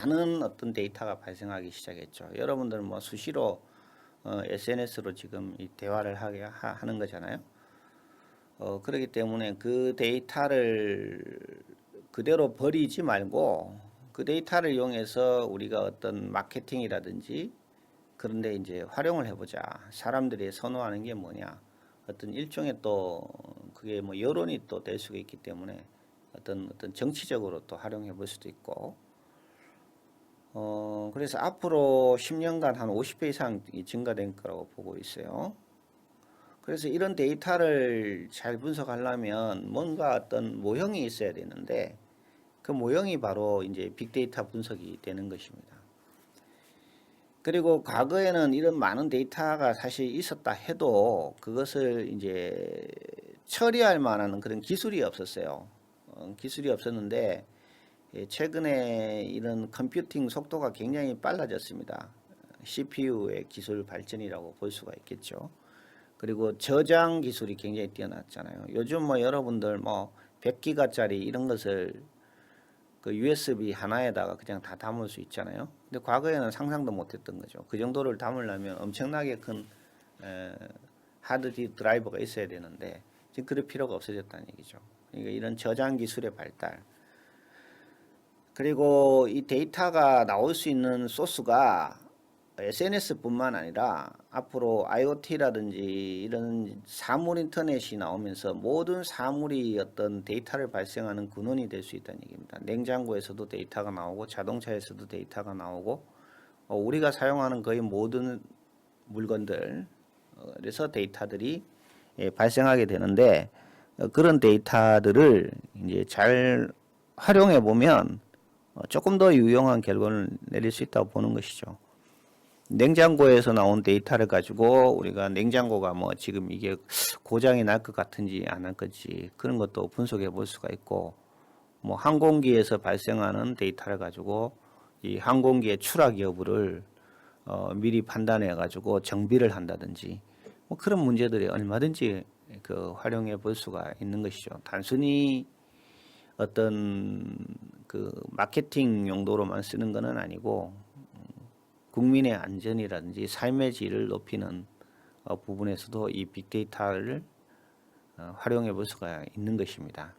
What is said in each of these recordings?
많은 어떤 데이터가 발생하기 시작했죠. 여러분들 뭐 수시로 SNS로 지금 이 대화를 하는 거잖아요. 그렇기 때문에 그 데이터를 그대로 버리지 말고 그 데이터를 이용해서 우리가 어떤 마케팅이라든지 그런데 이제 활용을 해보자. 사람들이 선호하는 게 뭐냐. 어떤 일종의 또 그게 뭐 여론이 또 될 수가 있기 때문에 어떤 정치적으로 또 활용해 볼 수도 있고. 그래서 앞으로 10년간 한 50배 이상 증가된 거라고 보고 있어요. 그래서 이런 데이터를 잘 분석하려면 뭔가 어떤 모형이 있어야 되는데 그 모형이 바로 이제 빅데이터 분석이 되는 것입니다. 그리고 과거에는 이런 많은 데이터가 사실 있었다 해도 그것을 이제 처리할 만한 그런 기술이 없었어요. 기술이 없었는데 최근에 이런 컴퓨팅 속도가 굉장히 빨라졌습니다. CPU의 기술 발전이라고 볼 수가 있겠죠. 그리고 저장 기술이 굉장히 뛰어났잖아요. 요즘 뭐 여러분들 뭐 100기가짜리 이런 것을 그 USB 하나에다가 그냥 다 담을 수 있잖아요. 근데 과거에는 상상도 못했던 거죠. 그 정도를 담으려면 엄청나게 큰 하드 드라이버가 있어야 되는데 지금 그럴 필요가 없어졌다는 얘기죠. 그러니까 이런 저장 기술의 발달, 그리고 이 데이터가 나올 수 있는 소스가 SNS뿐만 아니라 앞으로 IoT라든지 이런 사물 인터넷이 나오면서 모든 사물이 어떤 데이터를 발생하는 근원이 될 수 있다는 얘기입니다. 냉장고에서도 데이터가 나오고 자동차에서도 데이터가 나오고 우리가 사용하는 거의 모든 물건들 그래서 데이터들이 발생하게 되는데 그런 데이터들을 이제 잘 활용해 보면 조금 더 유용한 결과를 내릴 수 있다고 보는 것이죠. 냉장고에서 나온 데이터를 가지고 우리가 냉장고가 뭐 지금 이게 고장이 날 것 같은지 안 할 건지 그런 것도 분석해 볼 수가 있고, 뭐 항공기에서 발생하는 데이터를 가지고 이 항공기의 추락 여부를 미리 판단해 가지고 정비를 한다든지 뭐 그런 문제들이 얼마든지 그 활용해 볼 수가 있는 것이죠. 단순히 어떤 그 마케팅 용도로만 쓰는 것은 아니고 국민의 안전이라든지 삶의 질을 높이는 부분에서도 이 빅데이터를 활용해 볼 수가 있는 것입니다.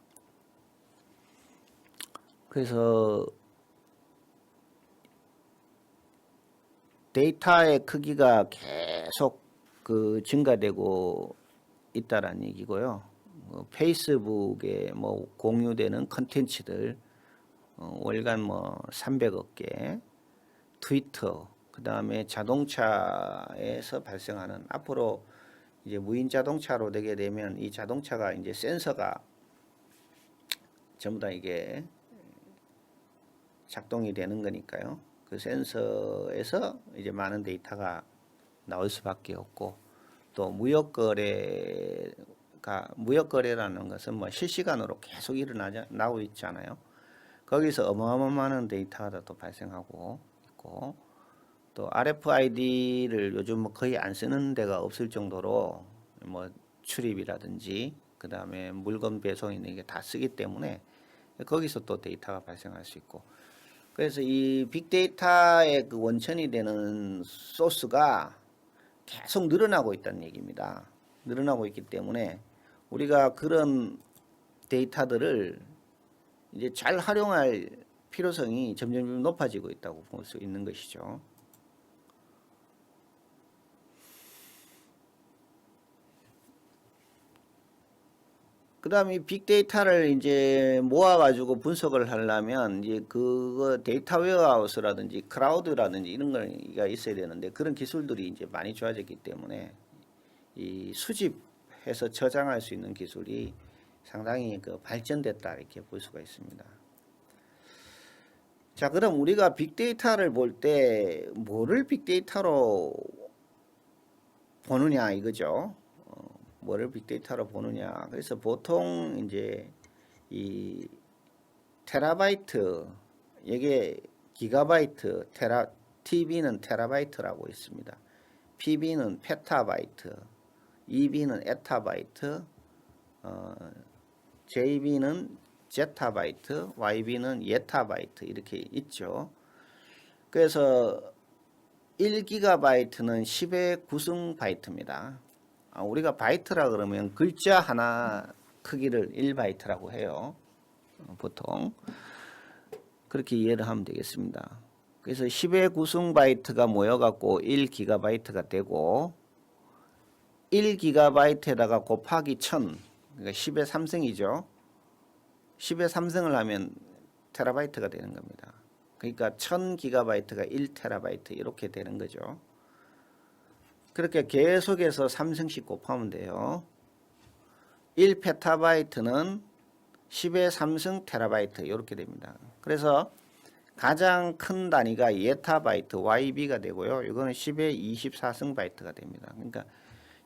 그래서 데이터의 크기가 계속 그 증가되고 있다라는 얘기고요. 페이스북에 뭐 공유되는 컨텐츠들 월간 뭐 300억 개, 트위터, 그 다음에 자동차에서 발생하는 앞으로 이제 무인 자동차로 되게 되면 이 자동차가 이제 센서가 전부 다 이게 작동이 되는 거니까요. 그 센서에서 이제 많은 데이터가 나올 수밖에 없고, 또 무역거래라는 것은 뭐 실시간으로 계속 나오고 있잖아요. 거기서 어마어마한 데이터가 또 발생하고 있고, 또 RFID를 요즘 뭐 거의 안 쓰는 데가 없을 정도로 뭐 출입이라든지 그 다음에 물건 배송이나 이게 다 쓰기 때문에 거기서 또 데이터가 발생할 수 있고, 그래서 이 빅데이터의 그 원천이 되는 소스가 계속 늘어나고 있다는 얘기입니다. 늘어나고 있기 때문에 우리가 그런 데이터들을 이제 잘 활용할 필요성이 점점 높아지고 있다고 볼 수 있는 것이죠. 그 다음에 이 빅데이터를 이제 모아가지고 분석을 하려면 이제 그거 데이터 웨어하우스라든지 클라우드라든지 이런 거가 있어야 되는데 그런 기술들이 이제 많이 좋아졌기 때문에 이 수집해서 저장할 수 있는 기술이 상당히 그 발전됐다 이렇게 볼 수가 있습니다. 자, 그럼 우리가 빅데이터를 볼 때 뭐를 빅데이터로 보느냐 이거죠. 뭐를 빅데이터로 보느냐. 그래서 보통 이제 이 테라바이트, 이게 기가바이트, TB는 테라바이트라고 있습니다. PB는 페타바이트, EB는 에타바이트, JB는 제타바이트, YB는 예타바이트 이렇게 있죠. 그래서 1GB는 10의 구승 바이트입니다. 우리가 바이트라 그러면 글자 하나 크기를 1바이트라고 해요. 보통 그렇게 이해를 하면 되겠습니다. 그래서 10의 구승 바이트가 모여갖고 1GB가 되고 1GB에다가 곱하기 1000, 그러니까 10의 3승이죠. 10의 3승을 하면 테라바이트가 되는 겁니다. 그러니까 1000GB가 1TB 이렇게 되는 거죠. 그렇게 계속해서 3승씩 곱하면 돼요. 1PB는 10의 3승 테라바이트 이렇게 됩니다. 그래서 가장 큰 단위가 예타바이트 YB가 되고요. 이거는 10의 24승 바이트가 됩니다. 그러니까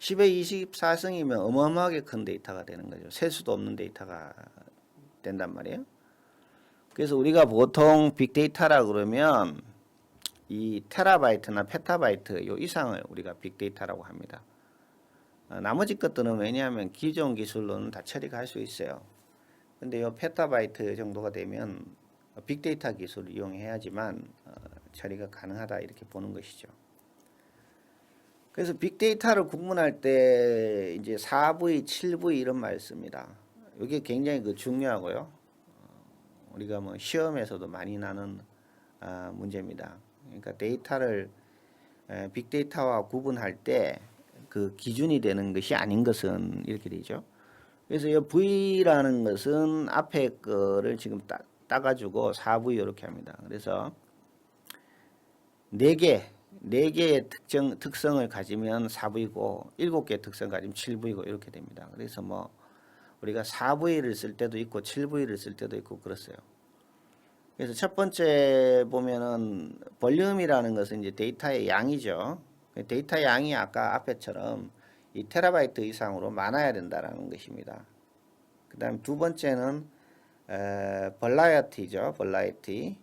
10의 24승이면 어마어마하게 큰 데이터가 되는 거죠. 셀 수도 없는 데이터가 된단 말이에요. 그래서 우리가 보통 빅데이터라 그러면 이 테라바이트나 페타바이트 요 이상을 우리가 빅데이터라고 합니다. 나머지 것들은 왜냐하면 기존 기술로는 다 처리가 할 수 있어요. 근데 요 페타바이트 정도가 되면 빅데이터 기술을 이용해야지만 처리가 가능하다 이렇게 보는 것이죠. 그래서 빅데이터를 구분할 때 이제 4V, 7V 이런 말 씁니다. 이게 굉장히 중요하고요. 우리가 뭐 시험에서도 많이 나는 문제입니다. 그러니까 데이터를 빅데이터와 구분할 때 그 기준이 되는 것이 아닌 것은 이렇게 되죠. 그래서 이 V라는 것은 앞에 거를 지금 따가지고 4V 이렇게 합니다. 그래서 4개의 특성을 가지면 4V고 7개의 특성을 가지면 7V고 이렇게 됩니다. 그래서 뭐 우리가 4V를 쓸 때도 있고 7V를 쓸 때도 있고 그렇어요. 그래서 첫 번째 보면은 볼륨이라는 것은 이제 데이터의 양이죠. 데이터 양이 아까 앞에처럼 이 테라바이트 이상으로 많아야 된다라는 것입니다. 그 다음 두 번째는 벌라이어티죠. 벌라이어티.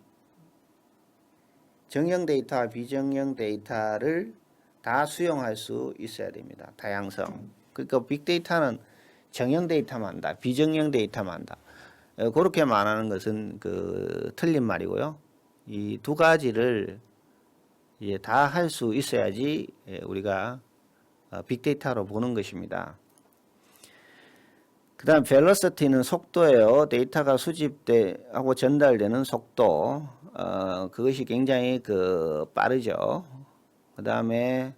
정형 데이터와 비정형 데이터를 다 수용할 수 있어야 됩니다. 다양성. 그러니까 빅데이터는 정형 데이터만 한다. 비정형 데이터만 한다. 그렇게 말하는 것은 틀린 말이고요. 이 두 가지를 다 할 수 있어야지 우리가 빅데이터로 보는 것입니다. 그 다음 벨로시티는 속도예요. 데이터가 수집하고 전달되는 속도. 그것이 굉장히 빠르죠. 그 다음에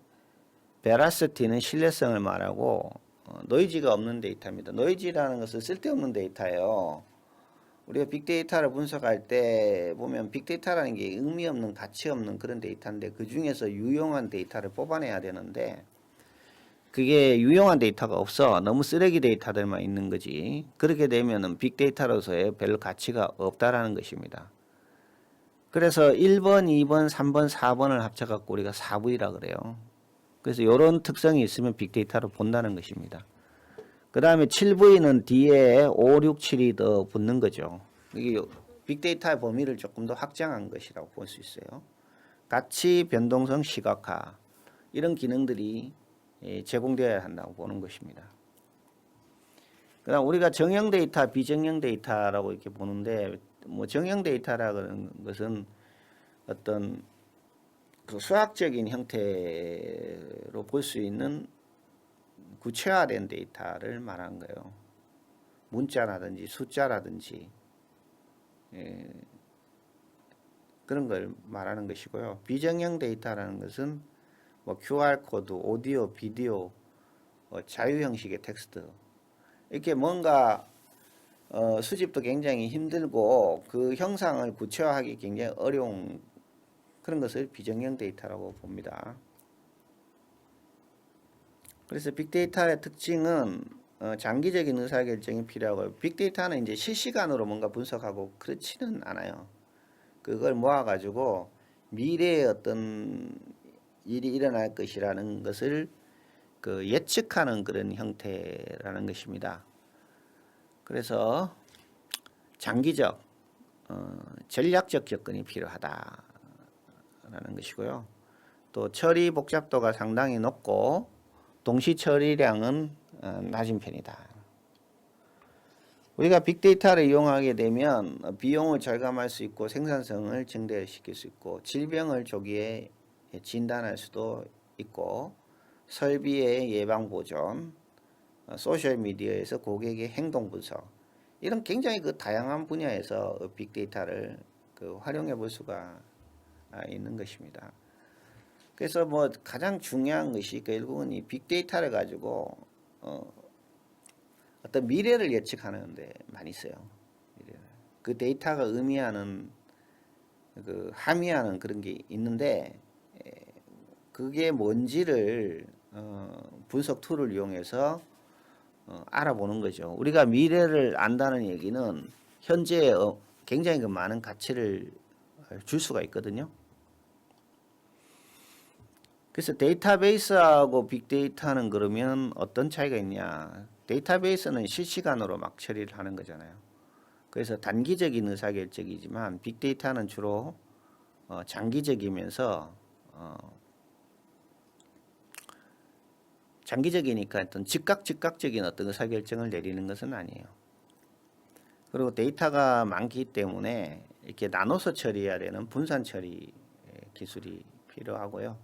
베라시티는 신뢰성을 말하고 노이즈가 없는 데이터입니다. 노이즈라는 것은 쓸데없는 데이터예요. 우리가 빅데이터를 분석할 때 보면 빅데이터라는 게 의미 없는 가치 없는 그런 데이터인데 그 중에서 유용한 데이터를 뽑아내야 되는데 그게 유용한 데이터가 없어. 너무 쓰레기 데이터들만 있는 거지. 그렇게 되면은 빅데이터로서의 별 가치가 없다라는 것입니다. 그래서 1번, 2번, 3번, 4번을 합쳐갖고 우리가 4V라 그래요. 그래서 이런 특성이 있으면 빅데이터로 본다는 것입니다. 그 다음에 7V는 뒤에 5, 6, 7이 더 붙는 거죠. 이게 빅데이터의 범위를 조금 더 확장한 것이라고 볼 수 있어요. 가치, 변동성, 시각화 이런 기능들이 제공되어야 한다고 보는 것입니다. 그 다음 우리가 정형 데이터, 비정형 데이터라고 이렇게 보는데 뭐 정형 데이터라는 것은 어떤 수학적인 형태로 볼 수 있는 구체화된 데이터를 말한 거예요. 문자라든지 숫자라든지 그런 걸 말하는 것이고요. 비정형 데이터라는 것은 뭐 QR코드, 오디오, 비디오, 자유 형식의 텍스트 이렇게 뭔가 수집도 굉장히 힘들고 그 형상을 구체화하기 굉장히 어려운 그런 것을 비정형 데이터라고 봅니다. 그래서 빅데이터의 특징은 장기적인 의사결정이 필요하고 빅데이터는 이제 실시간으로 뭔가 분석하고 그렇지는 않아요. 그걸 모아가지고 미래에 어떤 일이 일어날 것이라는 것을 예측하는 그런 형태라는 것입니다. 그래서 장기적 전략적 접근이 필요하다라는 것이고요. 또 처리 복잡도가 상당히 높고 동시 처리량은 낮은 편이다. 우리가 빅데이터를 이용하게 되면 비용을 절감할 수 있고 생산성을 증대시킬 수 있고 질병을 조기에 진단할 수도 있고 설비의 예방 보존, 소셜 미디어에서 고객의 행동 분석 이런 굉장히 그 다양한 분야에서 빅데이터를 그 활용해 볼 수가 있는 것입니다. 그래서 뭐 가장 중요한 것이 결국은 이 빅데이터를 가지고 어떤 미래를 예측하는데 많이 써요. 그 데이터가 의미하는 그 함의하는 그런 게 있는데 그게 뭔지를 분석 툴을 이용해서 알아보는 거죠. 우리가 미래를 안다는 얘기는 현재 굉장히 그 많은 가치를 줄 수가 있거든요. 그래서 데이터베이스하고 빅데이터는 그러면 어떤 차이가 있냐? 데이터베이스는 실시간으로 막 처리를 하는 거잖아요. 그래서 단기적인 의사결정이지만 빅데이터는 주로 장기적이면서 장기적이니까 어떤 즉각적인 어떤 의사결정을 내리는 것은 아니에요. 그리고 데이터가 많기 때문에 이렇게 나눠서 처리해야 되는 분산 처리 기술이 필요하고요.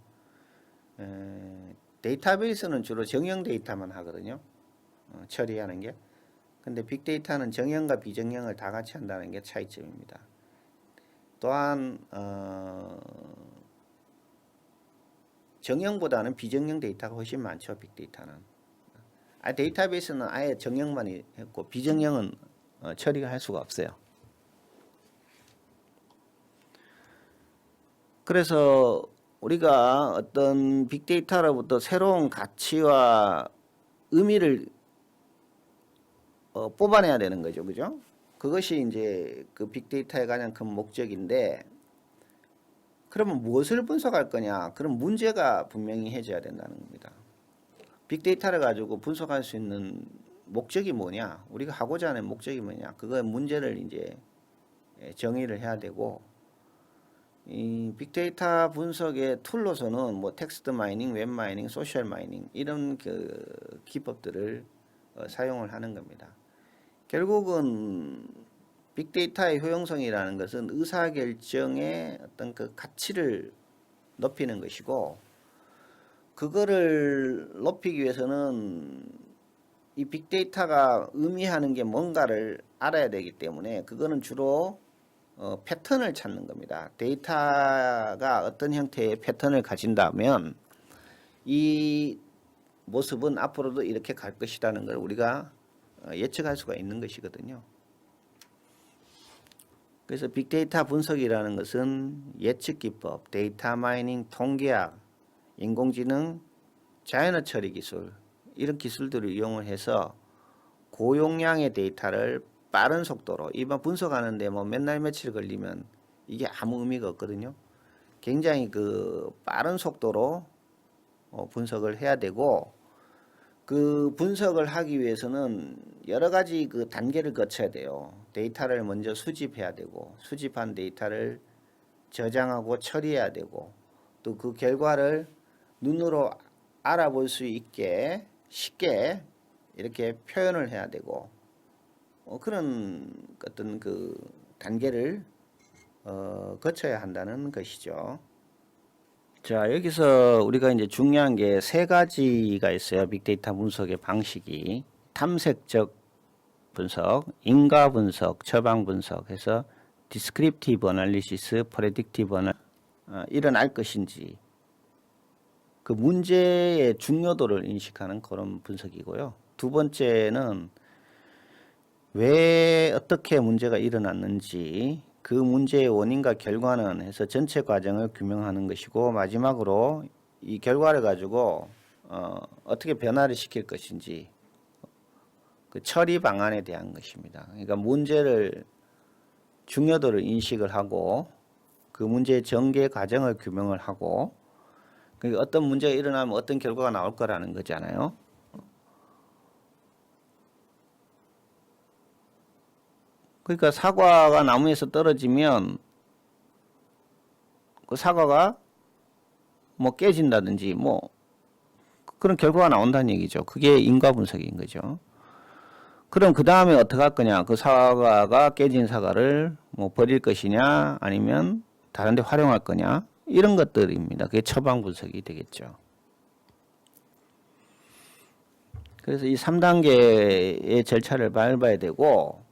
데이터베이스는 주로 정형 데이터만 하거든요. 처리하는 게. 근데 빅데이터는 정형과 비정형을 다 같이 한다는 게 차이점입니다. 또한 정형보다는 비정형 데이터가 훨씬 많죠. 빅데이터는. 데이터베이스는 아예 정형만 했고 비정형은 처리가 할 수가 없어요. 그래서 우리가 어떤 빅데이터로부터 새로운 가치와 의미를 뽑아내야 되는 거죠. 그죠? 그것이 이제 그 빅데이터의 가장 큰 목적인데, 그러면 무엇을 분석할 거냐? 그럼 문제가 분명히 해줘야 된다는 겁니다. 빅데이터를 가지고 분석할 수 있는 목적이 뭐냐? 우리가 하고자 하는 목적이 뭐냐? 그거의 문제를 이제 정의를 해야 되고, 이 빅데이터 분석의 툴로서는 뭐 텍스트 마이닝, 웹 마이닝, 소셜 마이닝 이런 그 기법들을 사용을 하는 겁니다. 결국은 빅데이터의 효용성이라는 것은 의사결정의 어떤 그 가치를 높이는 것이고, 그거를 높이기 위해서는 이 빅데이터가 의미하는 게 뭔가를 알아야 되기 때문에 그거는 주로 패턴을 찾는 겁니다. 데이터가 어떤 형태의 패턴을 가진다면 이 모습은 앞으로도 이렇게 갈 것이라는 걸 우리가 예측할 수가 있는 것이거든요. 그래서 빅데이터 분석이라는 것은 예측 기법, 데이터 마이닝, 통계학, 인공지능, 자연어 처리 기술 이런 기술들을 이용을 해서 고용량의 데이터를 빠른 속도로 이번 분석하는데 뭐 맨날 며칠 걸리면 이게 아무 의미가 없거든요. 굉장히 그 빠른 속도로 분석을 해야 되고, 그 분석을 하기 위해서는 여러 가지 그 단계를 거쳐야 돼요. 데이터를 먼저 수집해야 되고, 수집한 데이터를 저장하고 처리해야 되고, 또 그 결과를 눈으로 알아볼 수 있게 쉽게 이렇게 표현을 해야 되고, 그런 어떤 그 단계를 거쳐야 한다는 것이죠. 자, 여기서 우리가 이제 중요한 게 세 가지가 있어요. 빅데이터 분석의 방식이. 탐색적 분석, 인과 분석, 처방 분석 해서 디스크립티브 어널리시스, 프레딕티브 이런 알 것인지 그 문제의 중요도를 인식하는 그런 분석이고요. 두 번째는 왜 어떻게 문제가 일어났는지 그 문제의 원인과 결과는 해서 전체 과정을 규명하는 것이고, 마지막으로 이 결과를 가지고 어떻게 변화를 시킬 것인지 그 처리 방안에 대한 것입니다. 그러니까 문제를 중요도를 인식을 하고 그 문제의 전개 과정을 규명을 하고, 그러니까 어떤 문제가 일어나면 어떤 결과가 나올 거라는 거잖아요. 그러니까 사과가 나무에서 떨어지면 그 사과가 뭐 깨진다든지 뭐 그런 결과가 나온다는 얘기죠. 그게 인과 분석인 거죠. 그럼 그 다음에 어떻게 할 거냐? 그 사과가 깨진 사과를 뭐 버릴 것이냐, 아니면 다른 데 활용할 거냐? 이런 것들입니다. 그게 처방 분석이 되겠죠. 그래서 이 3단계의 절차를 밟아야 되고,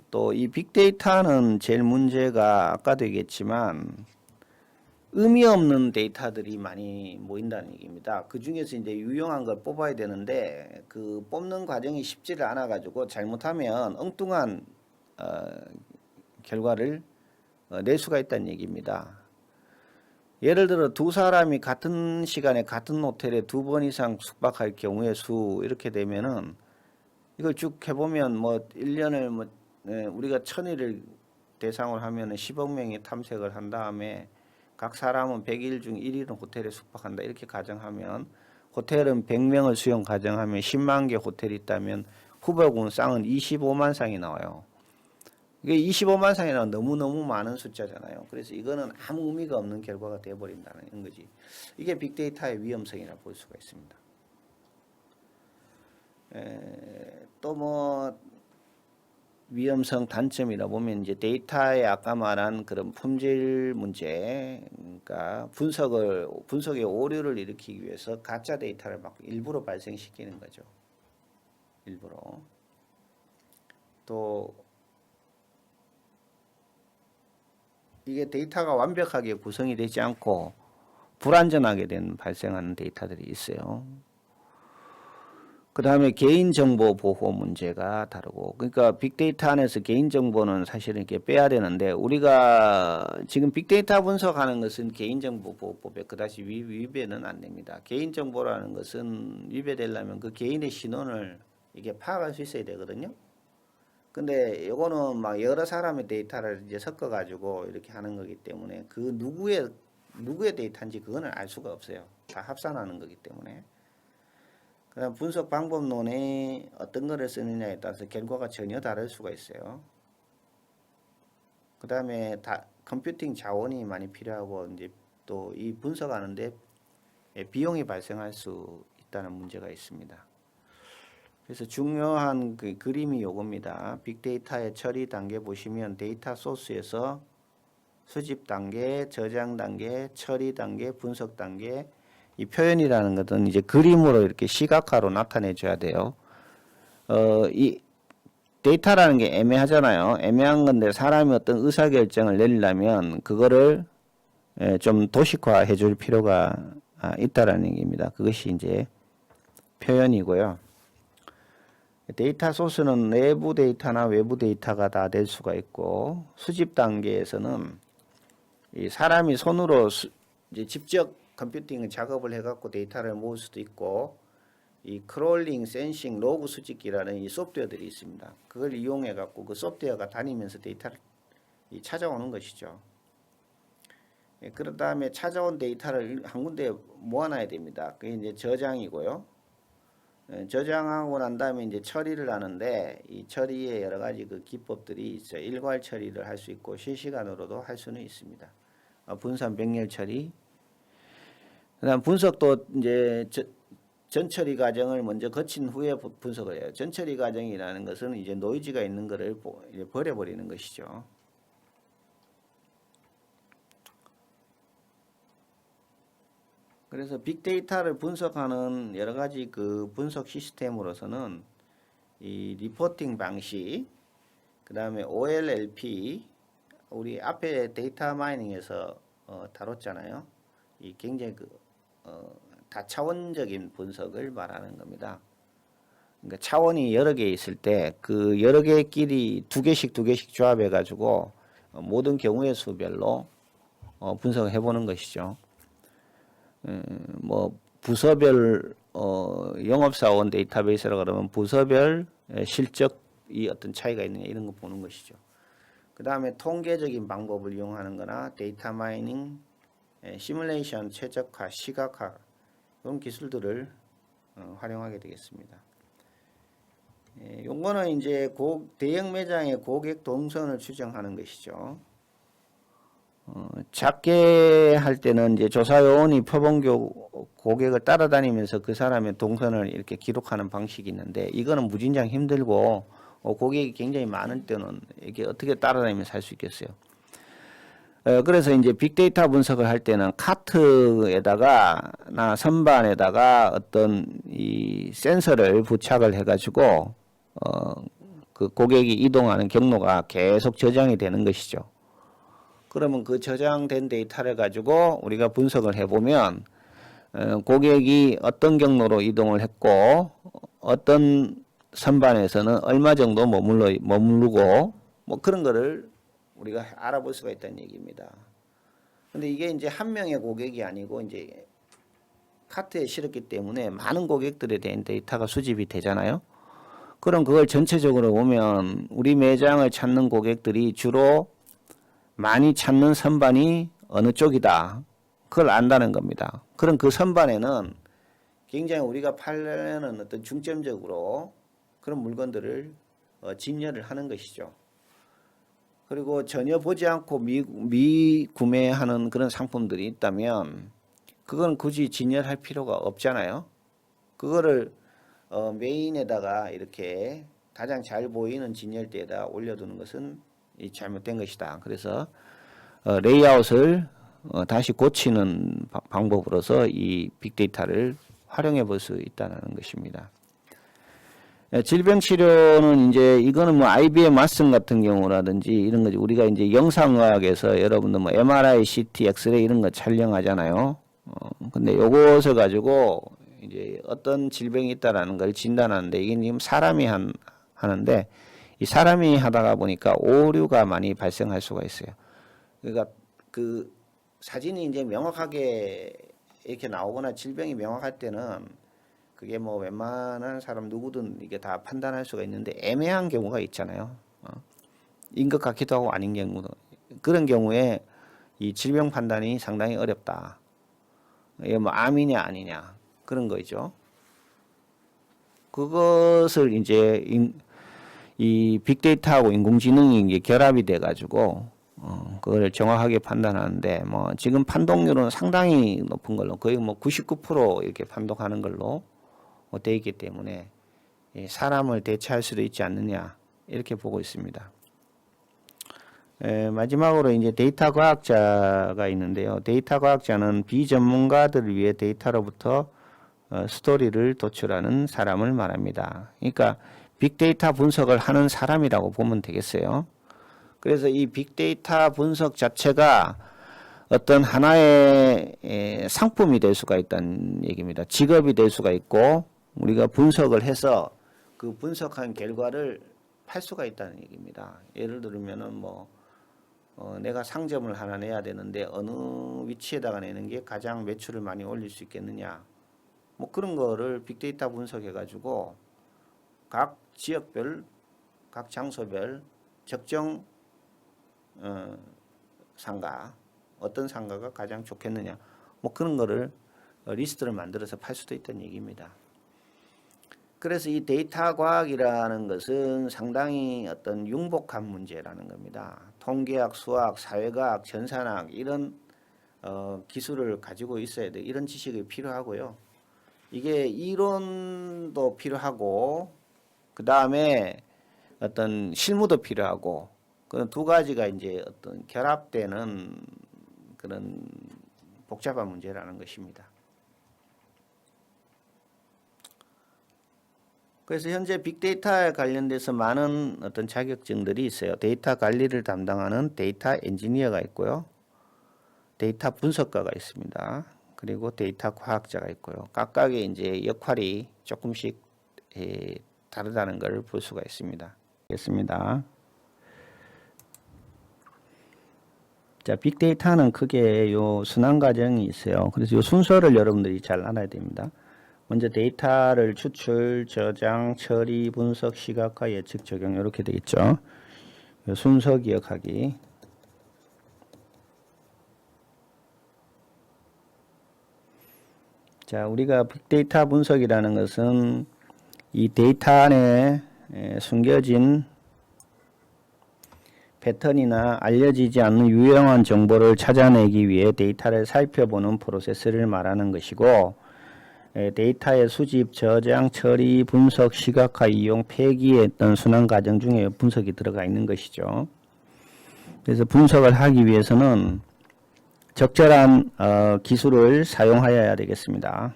또 이 빅데이터는 제일 문제가 아까도 얘기했지만 의미 없는 데이터들이 많이 모인다는 얘기입니다. 그 중에서 이제 유용한 걸 뽑아야 되는데 그 뽑는 과정이 쉽지를 않아 가지고 잘못하면 엉뚱한 결과를 낼 수가 있다는 얘기입니다. 예를 들어 두 사람이 같은 시간에 같은 호텔에 2번 이상 숙박할 경우의 수 이렇게 되면은 이걸 쭉 해보면 뭐 1년을 뭐 우리가 1000일을 대상으로 하면은 10억 명이 탐색을 한 다음에 각 사람은 100일 중 1일은 호텔에 숙박한다 이렇게 가정하면 호텔은 100명을 수용 가정하면 10만 개 호텔이 있다면 후보군 쌍은 25만 쌍이 나와요. 이게 25만 쌍이라는 너무너무 많은 숫자잖아요. 그래서 이거는 아무 의미가 없는 결과가 되어버린다는 거지. 이게 빅데이터의 위험성이라 볼 수가 있습니다. 또 뭐 위험성 단점이라 보면 이제 데이터에 아까 말한 그런 품질 문제, 그러니까 분석의 오류를 일으키기 위해서 가짜 데이터를 막 일부러 발생시키는 거죠. 일부러. 또 이게 데이터가 완벽하게 구성이 되지 않고 불완전하게 발생하는 데이터들이 있어요. 그 다음에 개인정보 보호 문제가 다르고, 그러니까 빅데이터 안에서 개인정보는 사실은 이렇게 빼야 되는데, 우리가 지금 빅데이터 분석하는 것은 개인정보 보호법에 그다지 위배는 안 됩니다. 개인정보라는 것은 위배되려면 그 개인의 신원을 이게 파악할 수 있어야 되거든요. 근데 이거는 막 여러 사람의 데이터를 이제 섞어가지고 이렇게 하는 거기 때문에 그 누구의 데이터인지 그거는 알 수가 없어요. 다 합산하는 거기 때문에. 그다음 분석 방법론에 어떤 거를 쓰느냐에 따라서 결과가 전혀 다를 수가 있어요. 그 다음에 컴퓨팅 자원이 많이 필요하고 이제 또 이 분석하는데 비용이 발생할 수 있다는 문제가 있습니다. 그래서 중요한 그 그림이 요겁니다. 빅데이터의 처리 단계 보시면 데이터 소스에서 수집 단계, 저장 단계, 처리 단계, 분석 단계, 이 표현이라는 것은 이제 그림으로 이렇게 시각화로 나타내 줘야 돼요. 이 데이터라는 게 애매하잖아요. 애매한 건데 사람이 어떤 의사결정을 내리려면 그거를 좀 도식화해 줄 필요가 있다라는 얘기입니다. 그것이 이제 표현이고요. 데이터 소스는 내부 데이터나 외부 데이터가 다 될 수가 있고, 수집 단계에서는 이 사람이 손으로 이제 직접 컴퓨팅 작업을 해갖고 데이터를 모을 수도 있고, 이 크롤링, 센싱, 로그 수집기라는 이 소프트웨어들이 있습니다. 그걸 이용해갖고 그 소프트웨어가 다니면서 데이터를 찾아오는 것이죠. 그런 다음에 찾아온 데이터를 한 군데 모아놔야 됩니다. 그게 이제 저장이고요. 저장하고 난 다음에 이제 처리를 하는데 이 처리에 여러 가지 그 기법들이 있어요. 일괄 처리를 할 수 있고 실시간으로도 할 수는 있습니다. 분산 병렬 처리. 그다음 분석도 이제 전 처리 과정을 먼저 거친 후에 분석을 해요. 전 처리 과정이라는 것은 이제 노이즈가 있는 것을 버려버리는 것이죠. 그래서 빅데이터를 분석하는 여러 가지 그 분석 시스템으로서는 이 리포팅 방식, 그 다음에 OLLP, 우리 앞에 데이터 마이닝에서 다뤘잖아요. 이 굉장히 다차원적인 분석을 말하는 겁니다. 그러니까 차원이 여러 개 있을 때 그 여러 개끼리 두 개씩 조합해 가지고 모든 경우의 수별로 분석을 해보는 것이죠. 뭐 부서별 영업사원 데이터베이스라고 그러면 부서별 실적이 어떤 차이가 있느냐 이런 거 보는 것이죠. 그 다음에 통계적인 방법을 이용하는 거나 데이터 마이닝, 시뮬레이션, 최적화, 시각화 이런 기술들을 활용하게 되겠습니다. 요거는 이제 대형 매장의 고객 동선을 추정하는 것이죠. 작게 할 때는 이제 조사요원이 표본 고객을 따라다니면서 그 사람의 동선을 이렇게 기록하는 방식이 있는데 이거는 무진장 힘들고 고객이 굉장히 많을 때는 이게 어떻게 따라다니면서 할 수 있겠어요. 그래서 이제 빅데이터 분석을 할 때는 카트에다가 선반에다가 어떤 이 센서를 부착을 해가지고 그 고객이 이동하는 경로가 계속 저장이 되는 것이죠. 그러면 그 저장된 데이터를 가지고 우리가 분석을 해보면 고객이 어떤 경로로 이동을 했고 어떤 선반에서는 얼마 정도 머무르고 뭐 그런 거를 우리가 알아볼 수가 있다는 얘기입니다. 근데 이게 이제 한 명의 고객이 아니고 이제 카트에 실었기 때문에 많은 고객들에 대한 데이터가 수집이 되잖아요. 그럼 그걸 전체적으로 보면 우리 매장을 찾는 고객들이 주로 많이 찾는 선반이 어느 쪽이다. 그걸 안다는 겁니다. 그럼 그 선반에는 굉장히 우리가 팔려는 어떤 중점적으로 그런 물건들을 진열을 하는 것이죠. 그리고 전혀 보지 않고 미구매하는 그런 상품들이 있다면 그건 굳이 진열할 필요가 없잖아요. 그거를 메인에다가 이렇게 가장 잘 보이는 진열대에다 올려두는 것은 잘못된 것이다. 그래서 레이아웃을 다시 고치는 방법으로서 이 빅데이터를 활용해 볼 수 있다는 것입니다. 질병 치료는 이제 이거는 뭐 IBM 왓슨 같은 경우라든지 이런 거지. 우리가 이제 영상의학에서 여러분들 뭐 MRI, CT, 엑스레이 이런 거 촬영하잖아요. 근데 요것을 가지고 이제 어떤 질병이 있다라는 걸 진단하는데 이게 지금 사람이 하는데 이 사람이 하다가 보니까 오류가 많이 발생할 수가 있어요. 그러니까 그 사진이 이제 명확하게 이렇게 나오거나 질병이 명확할 때는 그게 뭐 웬만한 사람 누구든 이게 다 판단할 수가 있는데 애매한 경우가 있잖아요. 인 것 같기도 하고 아닌 경우도. 그런 경우에 이 질병 판단이 상당히 어렵다. 이게 뭐 암이냐 아니냐 그런 거죠. 그것을 이제 이 빅데이터하고 인공지능이 이게 결합이 돼 가지고 그걸 정확하게 판단하는데 뭐 지금 판독률은 상당히 높은 걸로 거의 뭐 99% 이렇게 판독하는 걸로 돼 있기 때문에 사람을 대체할 수도 있지 않느냐 이렇게 보고 있습니다. 마지막으로 이제 데이터 과학자가 있는데요. 데이터 과학자는 비전문가들을 위해 데이터로부터 스토리를 도출하는 사람을 말합니다. 그러니까 빅데이터 분석을 하는 사람이라고 보면 되겠어요. 그래서 이 빅데이터 분석 자체가 어떤 하나의 상품이 될 수가 있다는 얘기입니다. 직업이 될 수가 있고 우리가 분석을 해서 그 분석한 결과를 팔 수가 있다는 얘기입니다. 예를 들면은 뭐 내가 상점을 하나 내야 되는데 어느 위치에다가 내는 게 가장 매출을 많이 올릴 수 있겠느냐 뭐 그런 거를 빅데이터 분석해 가지고 각 지역별 각 장소별 적정 상가 어떤 상가가 가장 좋겠느냐 뭐 그런 거를 리스트를 만들어서 팔 수도 있다는 얘기입니다. 그래서 이 데이터 과학이라는 것은 상당히 어떤 융복한 문제라는 겁니다. 통계학, 수학, 사회과학, 전산학 이런 기술을 가지고 있어야 돼. 이런 지식이 필요하고요. 이게 이론도 필요하고 그 다음에 어떤 실무도 필요하고 그런 두 가지가 이제 어떤 결합되는 그런 복잡한 문제라는 것입니다. 그래서 현재 빅데이터에 관련돼서 많은 어떤 자격증들이 있어요. 데이터 관리를 담당하는 데이터 엔지니어가 있고요. 데이터 분석가가 있습니다. 그리고 데이터 과학자가 있고요. 각각의 이제 역할이 조금씩 다르다는 걸 볼 수가 있습니다. 알겠습니다. 자, 빅데이터는 크게 요 순환 과정이 있어요. 그래서 요 순서를 여러분들이 잘 알아야 됩니다. 먼저 데이터를 추출, 저장, 처리, 분석, 시각화, 예측, 적용 이렇게 되겠죠. 순서 기억하기. 자, 우리가 빅데이터 분석이라는 것은 이 데이터 안에 숨겨진 패턴이나 알려지지 않는 유용한 정보를 찾아내기 위해 데이터를 살펴보는 프로세스를 말하는 것이고 데이터의 수집, 저장, 처리, 분석, 시각화, 이용, 폐기의 어떤 순환 과정 중에 분석이 들어가 있는 것이죠. 그래서 분석을 하기 위해서는 적절한 기술을 사용하여야 되겠습니다.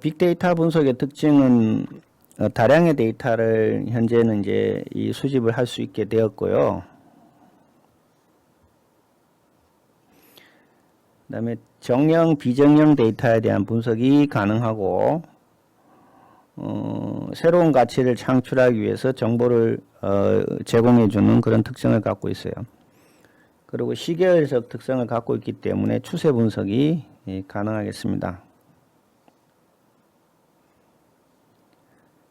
빅데이터 분석의 특징은 다량의 데이터를 현재는 이제 이 수집을 할 수 있게 되었고요. 그 다음에 정형, 비정형 데이터에 대한 분석이 가능하고 새로운 가치를 창출하기 위해서 정보를 제공해주는 그런 특성을 갖고 있어요. 그리고 시계열적 특성을 갖고 있기 때문에 추세 분석이 가능하겠습니다.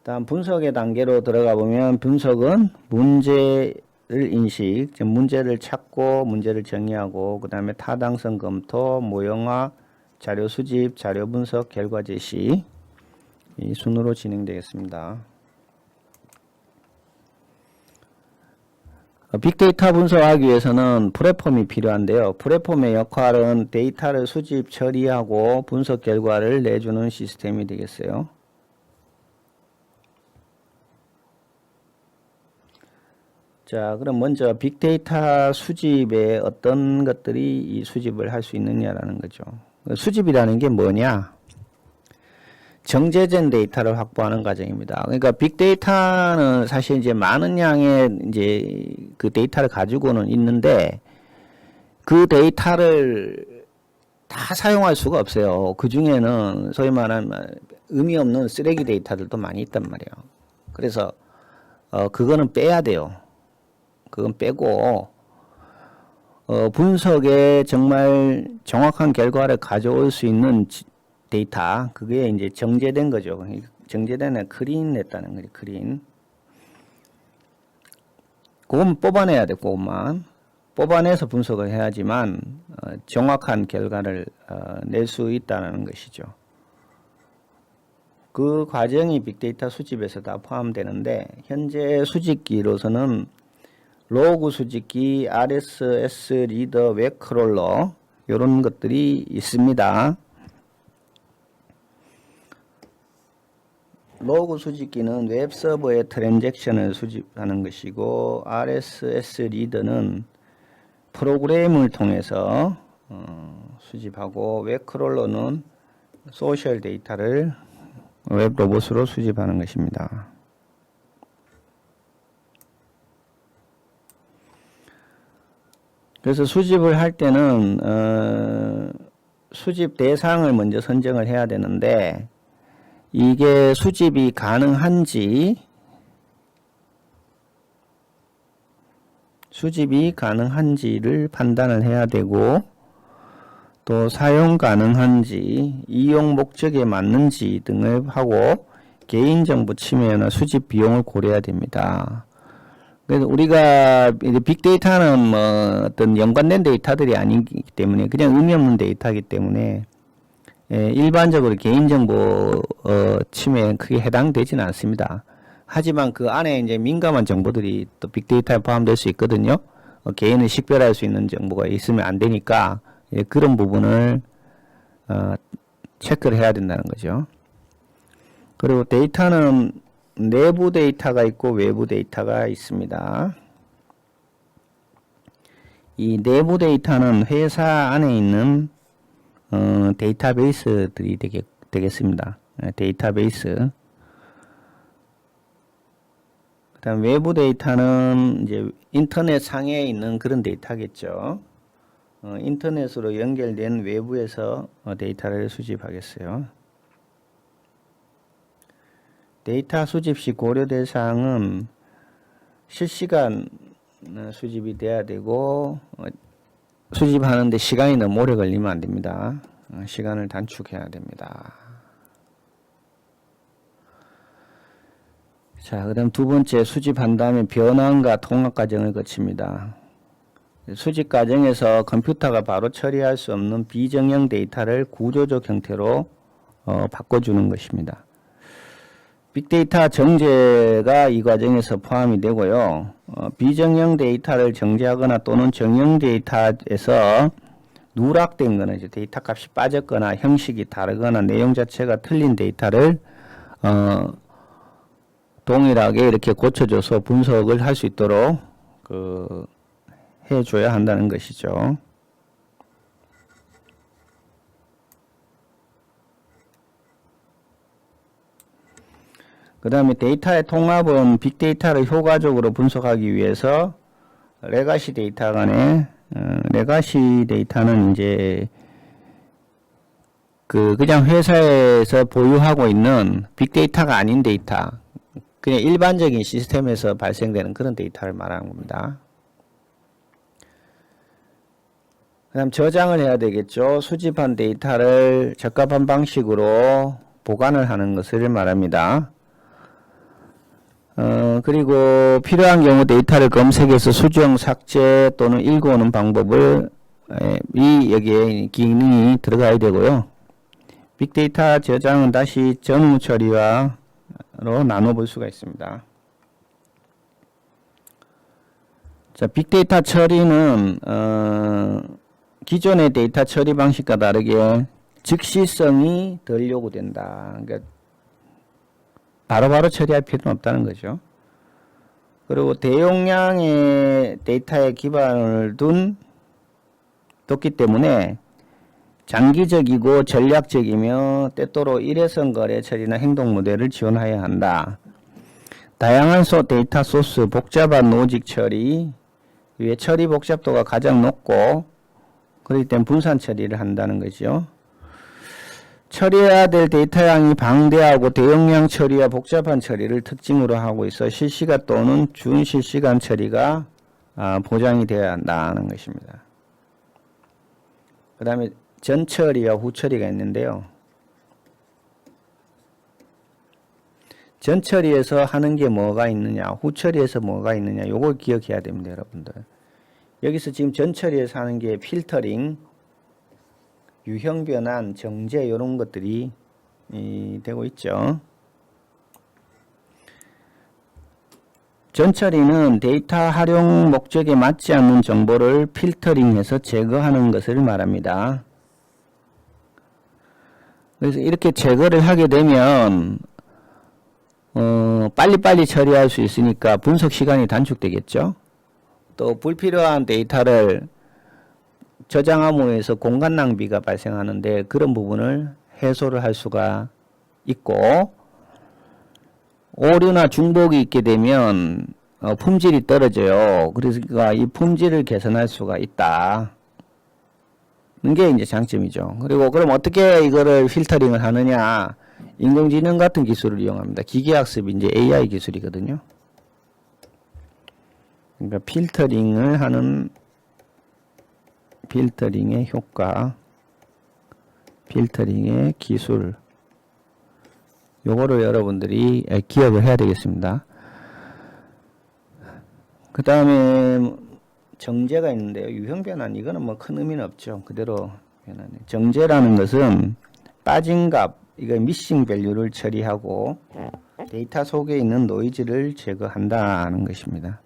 다음 분석의 단계로 들어가 보면 분석은 문제를 인식, 즉 문제를 찾고 문제를 정의하고 그 다음에 타당성 검토, 모형화, 자료 수집, 자료 분석, 결과 제시 이 순으로 진행되겠습니다. 빅데이터 분석하기 위해서는 플랫폼이 필요한데요. 플랫폼의 역할은 데이터를 수집, 처리하고 분석 결과를 내주는 시스템이 되겠어요. 자, 그럼 먼저 빅데이터 수집에 어떤 것들이 이 수집을 할 수 있느냐라는 거죠. 수집이라는 게 뭐냐? 정제된 데이터를 확보하는 과정입니다. 그러니까 빅데이터는 사실 이제 많은 양의 이제 그 데이터를 가지고는 있는데 그 데이터를 다 사용할 수가 없어요. 그 중에는 소위 말하는 의미 없는 쓰레기 데이터들도 많이 있단 말이에요. 그래서 그거는 빼야 돼요. 그건 빼고 분석에 정말 정확한 결과를 가져올 수 있는 데이터, 그게 이제 정제된 거죠. 정제된 클린 했다는 거죠. 클린. 그건 뽑아내야 돼. 그것만 뽑아내서 분석을 해야지만 정확한 결과를 낼 수 있다는 것이죠. 그 과정이 빅데이터 수집에서 다 포함되는데 현재 수집기로서는 로그 수집기, RSS 리더, 웹크롤러 이런 것들이 있습니다. 로그 수집기는 웹서버의 트랜잭션을 수집하는 것이고 RSS 리더는 프로그램을 통해서 수집하고 웹크롤러는 소셜 데이터를 웹 로봇으로 수집하는 것입니다. 그래서 수집을 할 때는 수집 대상을 먼저 선정을 해야 되는데 이게 수집이 가능한지를 판단을 해야 되고 또 사용 가능한지, 이용 목적에 맞는지 등을 하고 개인정보 침해나 수집 비용을 고려해야 됩니다. 그래서 우리가 빅데이터는 뭐 어떤 연관된 데이터들이 아니기 때문에 그냥 의미 없는 데이터이기 때문에 일반적으로 개인정보 침해에 크게 해당되지는 않습니다. 하지만 그 안에 이제 민감한 정보들이 또 빅데이터에 포함될 수 있거든요. 개인을 식별할 수 있는 정보가 있으면 안 되니까 그런 부분을 체크를 해야 된다는 거죠. 그리고 데이터는 내부 데이터가 있고 외부 데이터가 있습니다. 이 내부 데이터는 회사 안에 있는 데이터베이스들이 되겠습니다. 데이터베이스. 그다음 외부 데이터는 이제 인터넷 상에 있는 그런 데이터겠죠. 인터넷으로 연결된 외부에서 데이터를 수집하겠어요. 데이터 수집 시 고려될 사항은 실시간 수집이 돼야 되고 수집하는데 시간이 너무 오래 걸리면 안 됩니다. 시간을 단축해야 됩니다. 자, 그다음 두 번째, 수집한 다음에 변환과 통합 과정을 거칩니다. 수집 과정에서 컴퓨터가 바로 처리할 수 없는 비정형 데이터를 구조적 형태로 바꿔주는 것입니다. 빅데이터 정제가 이 과정에서 포함이 되고요. 비정형 데이터를 정제하거나 또는 정형 데이터에서 누락된 거는 이제 데이터 값이 빠졌거나 형식이 다르거나 내용 자체가 틀린 데이터를 동일하게 이렇게 고쳐줘서 분석을 할 수 있도록 해줘야 한다는 것이죠. 그 다음에 데이터의 통합은 빅데이터를 효과적으로 분석하기 위해서 레가시 데이터 간에 레가시 데이터는 이제 그냥 회사에서 보유하고 있는 빅데이터가 아닌 데이터, 그냥 일반적인 시스템에서 발생되는 그런 데이터를 말하는 겁니다. 그 다음 저장을 해야 되겠죠. 수집한 데이터를 적합한 방식으로 보관을 하는 것을 말합니다. 그리고 필요한 경우 데이터를 검색해서 수정, 삭제 또는 읽어오는 방법을 여기에 기능이 들어가야 되고요. 빅데이터 저장은 다시 전후 처리로 나눠볼 수가 있습니다. 자, 빅데이터 처리는 기존의 데이터 처리 방식과 다르게 즉시성이 덜 요구된다. 그러니까 바로바로 처리할 필요는 없다는 거죠. 그리고 대용량의 데이터에 기반을 뒀기 때문에 장기적이고 전략적이며 때때로 일회성 거래 처리나 행동 모델을 지원해야 한다. 다양한 데이터 소스, 복잡한 로직 처리, 위에 처리 복잡도가 가장 높고 그렇기 때문에 분산 처리를 한다는 거죠. 처리해야 될 데이터 양이 방대하고 대용량 처리와 복잡한 처리를 특징으로 하고 있어 실시간 또는 준실시간 처리가 보장이 되어야 한다는 것입니다. 그 다음에 전처리와 후처리가 있는데요. 전처리에서 하는 게 뭐가 있느냐, 후처리에서 뭐가 있느냐, 요걸 기억해야 됩니다, 여러분들. 여기서 지금 전처리에서 하는 게 필터링, 유형 변환, 정제 이런 것들이 되고 있죠. 전처리는 데이터 활용 목적에 맞지 않는 정보를 필터링해서 제거하는 것을 말합니다. 그래서 이렇게 제거를 하게 되면 빨리빨리 처리할 수 있으니까 분석 시간이 단축되겠죠. 또 불필요한 데이터를 저장함으로 해서 공간 낭비가 발생하는데 그런 부분을 해소를 할 수가 있고, 오류나 중복이 있게 되면 품질이 떨어져요. 그래서 이 품질을 개선할 수가 있다. 게 이제 장점이죠. 그리고 그럼 어떻게 이거를 필터링을 하느냐? 인공지능 같은 기술을 이용합니다. 기계학습이 이제 AI 기술이거든요. 그러니까 필터링을 하는 필터링의 효과, 필터링의 기술, 요거를 여러분들이 기억을 해야 되겠습니다. 그 다음에 정제가 있는데요. 유형 변환, 이거는 뭐 큰 의미는 없죠. 그대로 변환해. 정제라는 것은 빠진 값, 이거 미싱 밸류를 처리하고 데이터 속에 있는 노이즈를 제거한다는 것입니다.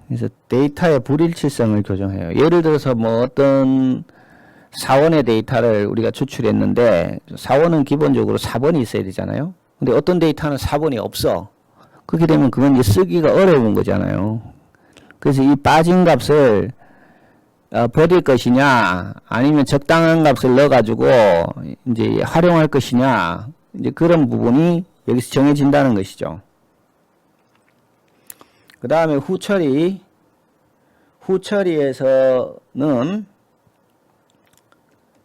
그래서 데이터의 불일치성을 교정해요. 예를 들어서 뭐 어떤 사원의 데이터를 우리가 추출했는데 사원은 기본적으로 4번이 있어야 되잖아요. 근데 어떤 데이터는 4번이 없어. 그렇게 되면 그건 이제 쓰기가 어려운 거잖아요. 그래서 이 빠진 값을 버릴 것이냐 아니면 적당한 값을 넣어가지고 이제 활용할 것이냐, 이제 그런 부분이 여기서 정해진다는 것이죠. 그 다음에 후처리. 후처리에서는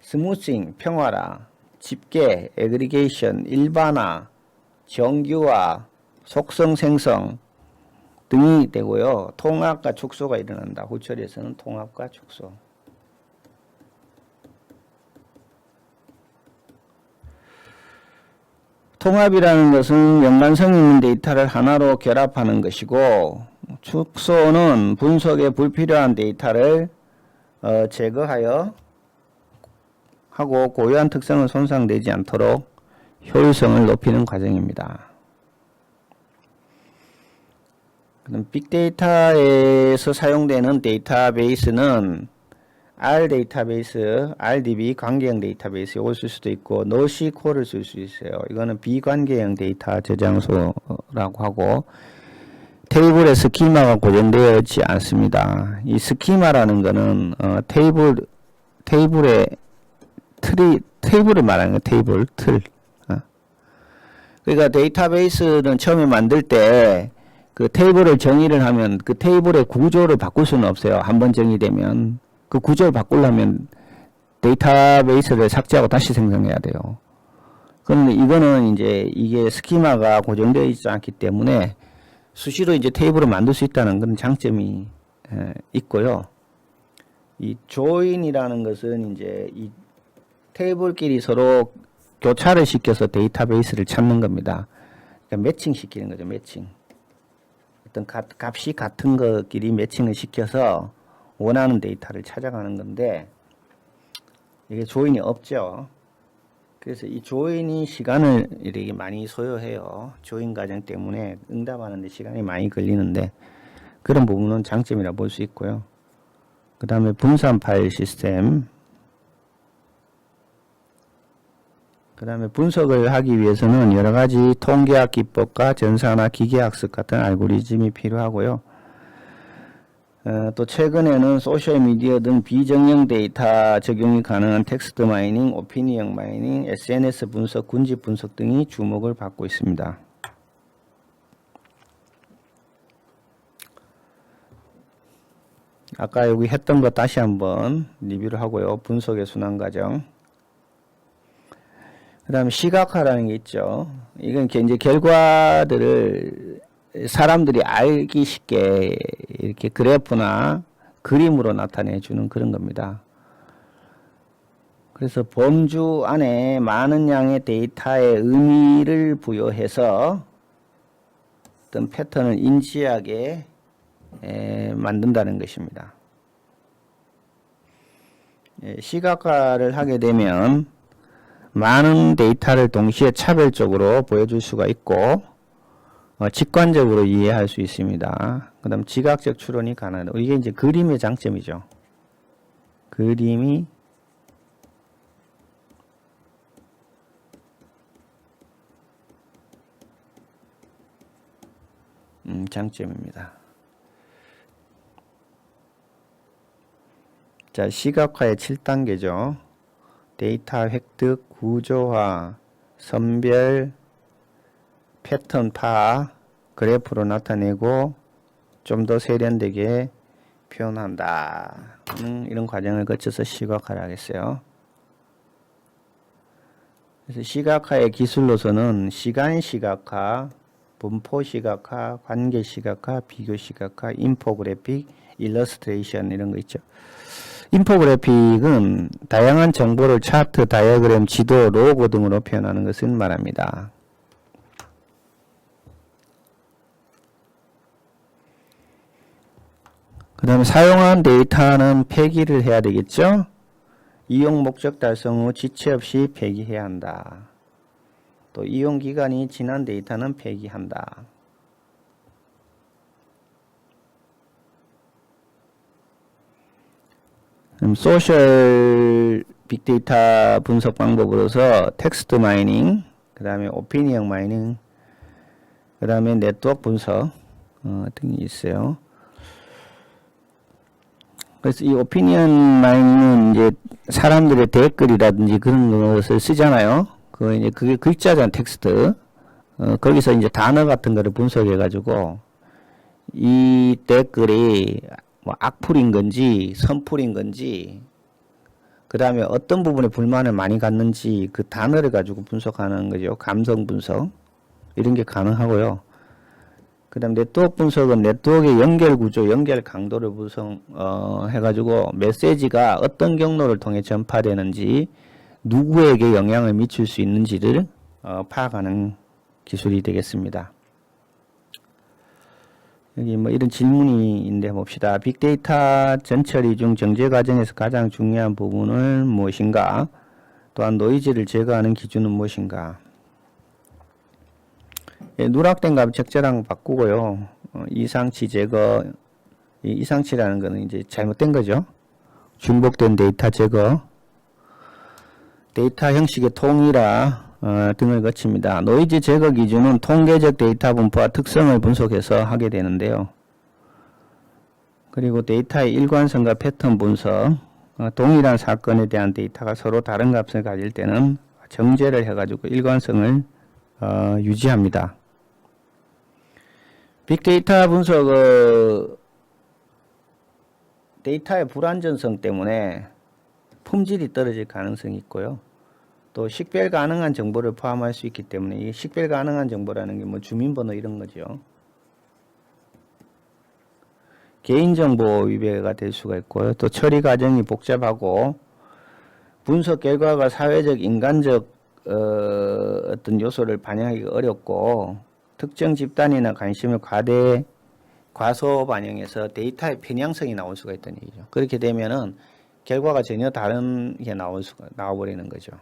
스무싱, 평화라, 집계, 애그리게이션, 일반화, 정규화, 속성 생성 등이 되고요. 통합과 축소가 일어난다. 후처리에서는 통합과 축소. 통합이라는 것은 연관성 있는 데이터를 하나로 결합하는 것이고, 축소는 분석에 불필요한 데이터를 제거하여 하고 고유한 특성은 손상되지 않도록 효율성을 높이는 과정입니다. 그럼 빅데이터에서 사용되는 데이터베이스는 R 데이터베이스, RDB 관계형 데이터베이스 이걸 쓸 수도 있고 NoSQL을 쓸 수 있어요. 이거는 비관계형 데이터 저장소라고 하고 테이블의 스키마가 고정되어 있지 않습니다. 이 스키마라는 거는 테이블의 테이블을 말하는 거예요. 틀. 그러니까 데이터베이스는 처음에 만들 때 그 테이블을 정의를 하면 그 테이블의 구조를 바꿀 수는 없어요. 한번 정의되면 그 구조를 바꾸려면 데이터베이스를 삭제하고 다시 생성해야 돼요. 그런데 이거는 이제 이게 스키마가 고정되어 있지 않기 때문에 수시로 이제 테이블을 만들 수 있다는 그런 장점이 있고요. 이 조인이라는 것은 이제 이 테이블끼리 서로 교차를 시켜서 데이터베이스를 찾는 겁니다. 그러니까 매칭 시키는 거죠. 매칭. 어떤 값이 같은 것끼리 매칭을 시켜서 원하는 데이터를 찾아가는 건데 이게 조인이 없죠. 그래서 이 조인이 시간을 이렇게 많이 소요해요. 조인 과정 때문에 응답하는 데 시간이 많이 걸리는데 그런 부분은 장점이라 볼 수 있고요. 그 다음에 분산 파일 시스템. 그 다음에 분석을 하기 위해서는 여러 가지 통계학 기법과 전산화 기계학습 같은 알고리즘이 필요하고요. 또 최근에는 소셜미디어 등 비정형 데이터 적용이 가능한 텍스트 마이닝, 오피니언 마이닝, SNS 분석, 군집 분석 등이 주목을 받고 있습니다. 아까 여기 했던 거 다시 한번 리뷰를 하고요. 분석의 순환 과정. 그 다음에 시각화라는 게 있죠. 이건 이제 결과들을 사람들이 알기 쉽게 이렇게 그래프나 그림으로 나타내 주는 그런 겁니다. 그래서 범주 안에 많은 양의 데이터의 의미를 부여해서 어떤 패턴을 인지하게 만든다는 것입니다. 시각화를 하게 되면 많은 데이터를 동시에 차별적으로 보여줄 수가 있고 직관적으로 이해할 수 있습니다. 그 다음 지각적 추론이 가능하다. 이게 이제 그림의 장점이죠. 그림이 장점입니다. 자, 시각화의 7단계죠. 데이터 획득, 구조화, 선별, 패턴 파악, 그래프로 나타내고 좀 더 세련되게 표현한다. 이런 과정을 거쳐서 시각화를 하겠어요. 그래서 시각화의 기술로서는 시간 시각화, 분포 시각화, 관계 시각화, 비교 시각화, 인포그래픽, 일러스트레이션 이런 거 있죠. 인포그래픽은 다양한 정보를 차트, 다이어그램, 지도, 로고 등으로 표현하는 것을 말합니다. 그 다음에 사용한 데이터는 폐기를 해야 되겠죠. 이용 목적 달성 후 지체 없이 폐기해야 한다. 또 이용 기간이 지난 데이터는 폐기한다. 소셜 빅데이터 분석 방법으로서 텍스트 마이닝, 그 다음에 오피니언 마이닝, 그 다음에 네트워크 분석 등이 있어요. 그래서 이 오피니언 마이닝은 이제 사람들의 댓글이라든지 그런 것을 쓰잖아요. 그게 글자잖아, 텍스트. 거기서 이제 단어 같은 거를 분석해 가지고 이 댓글이 뭐 악플인 건지 선플인 건지 그 다음에 어떤 부분에 불만을 많이 갖는지 그 단어를 가지고 분석하는 거죠. 감성 분석 이런 게 가능하고요. 그 다음 네트워크 분석은 네트워크의 연결 구조, 연결 강도를 해가지고 메시지가 어떤 경로를 통해 전파되는지 누구에게 영향을 미칠 수 있는지를 파악하는 기술이 되겠습니다. 여기 뭐 이런 질문인데 봅시다. 빅데이터 전처리 중 정제 과정에서 가장 중요한 부분은 무엇인가? 또한 노이즈를 제거하는 기준은 무엇인가? 누락된 값 적절한 거 바꾸고요. 이상치 제거, 이상치라는 거는 이제 잘못된 거죠. 중복된 데이터 제거, 데이터 형식의 통일화 등을 거칩니다. 노이즈 제거 기준은 통계적 데이터 분포와 특성을 분석해서 하게 되는데요. 그리고 데이터의 일관성과 패턴 분석, 동일한 사건에 대한 데이터가 서로 다른 값을 가질 때는 정제를 해가지고 일관성을 유지합니다. 빅데이터 분석은 데이터의 불완전성 때문에 품질이 떨어질 가능성이 있고요. 또 식별 가능한 정보를 포함할 수 있기 때문에 이 식별 가능한 정보라는 게 뭐 주민번호 이런 거죠. 개인정보 위배가 될 수가 있고요. 또 처리 과정이 복잡하고 분석 결과가 사회적, 인간적 어떤 요소를 반영하기가 어렵고 특정 집단이나 관심을 과소 반영해서 데이터의 편향성이 나올 수가 있다는 얘기죠. 그렇게 되면은 결과가 전혀 다른 게 나와버리는 거죠.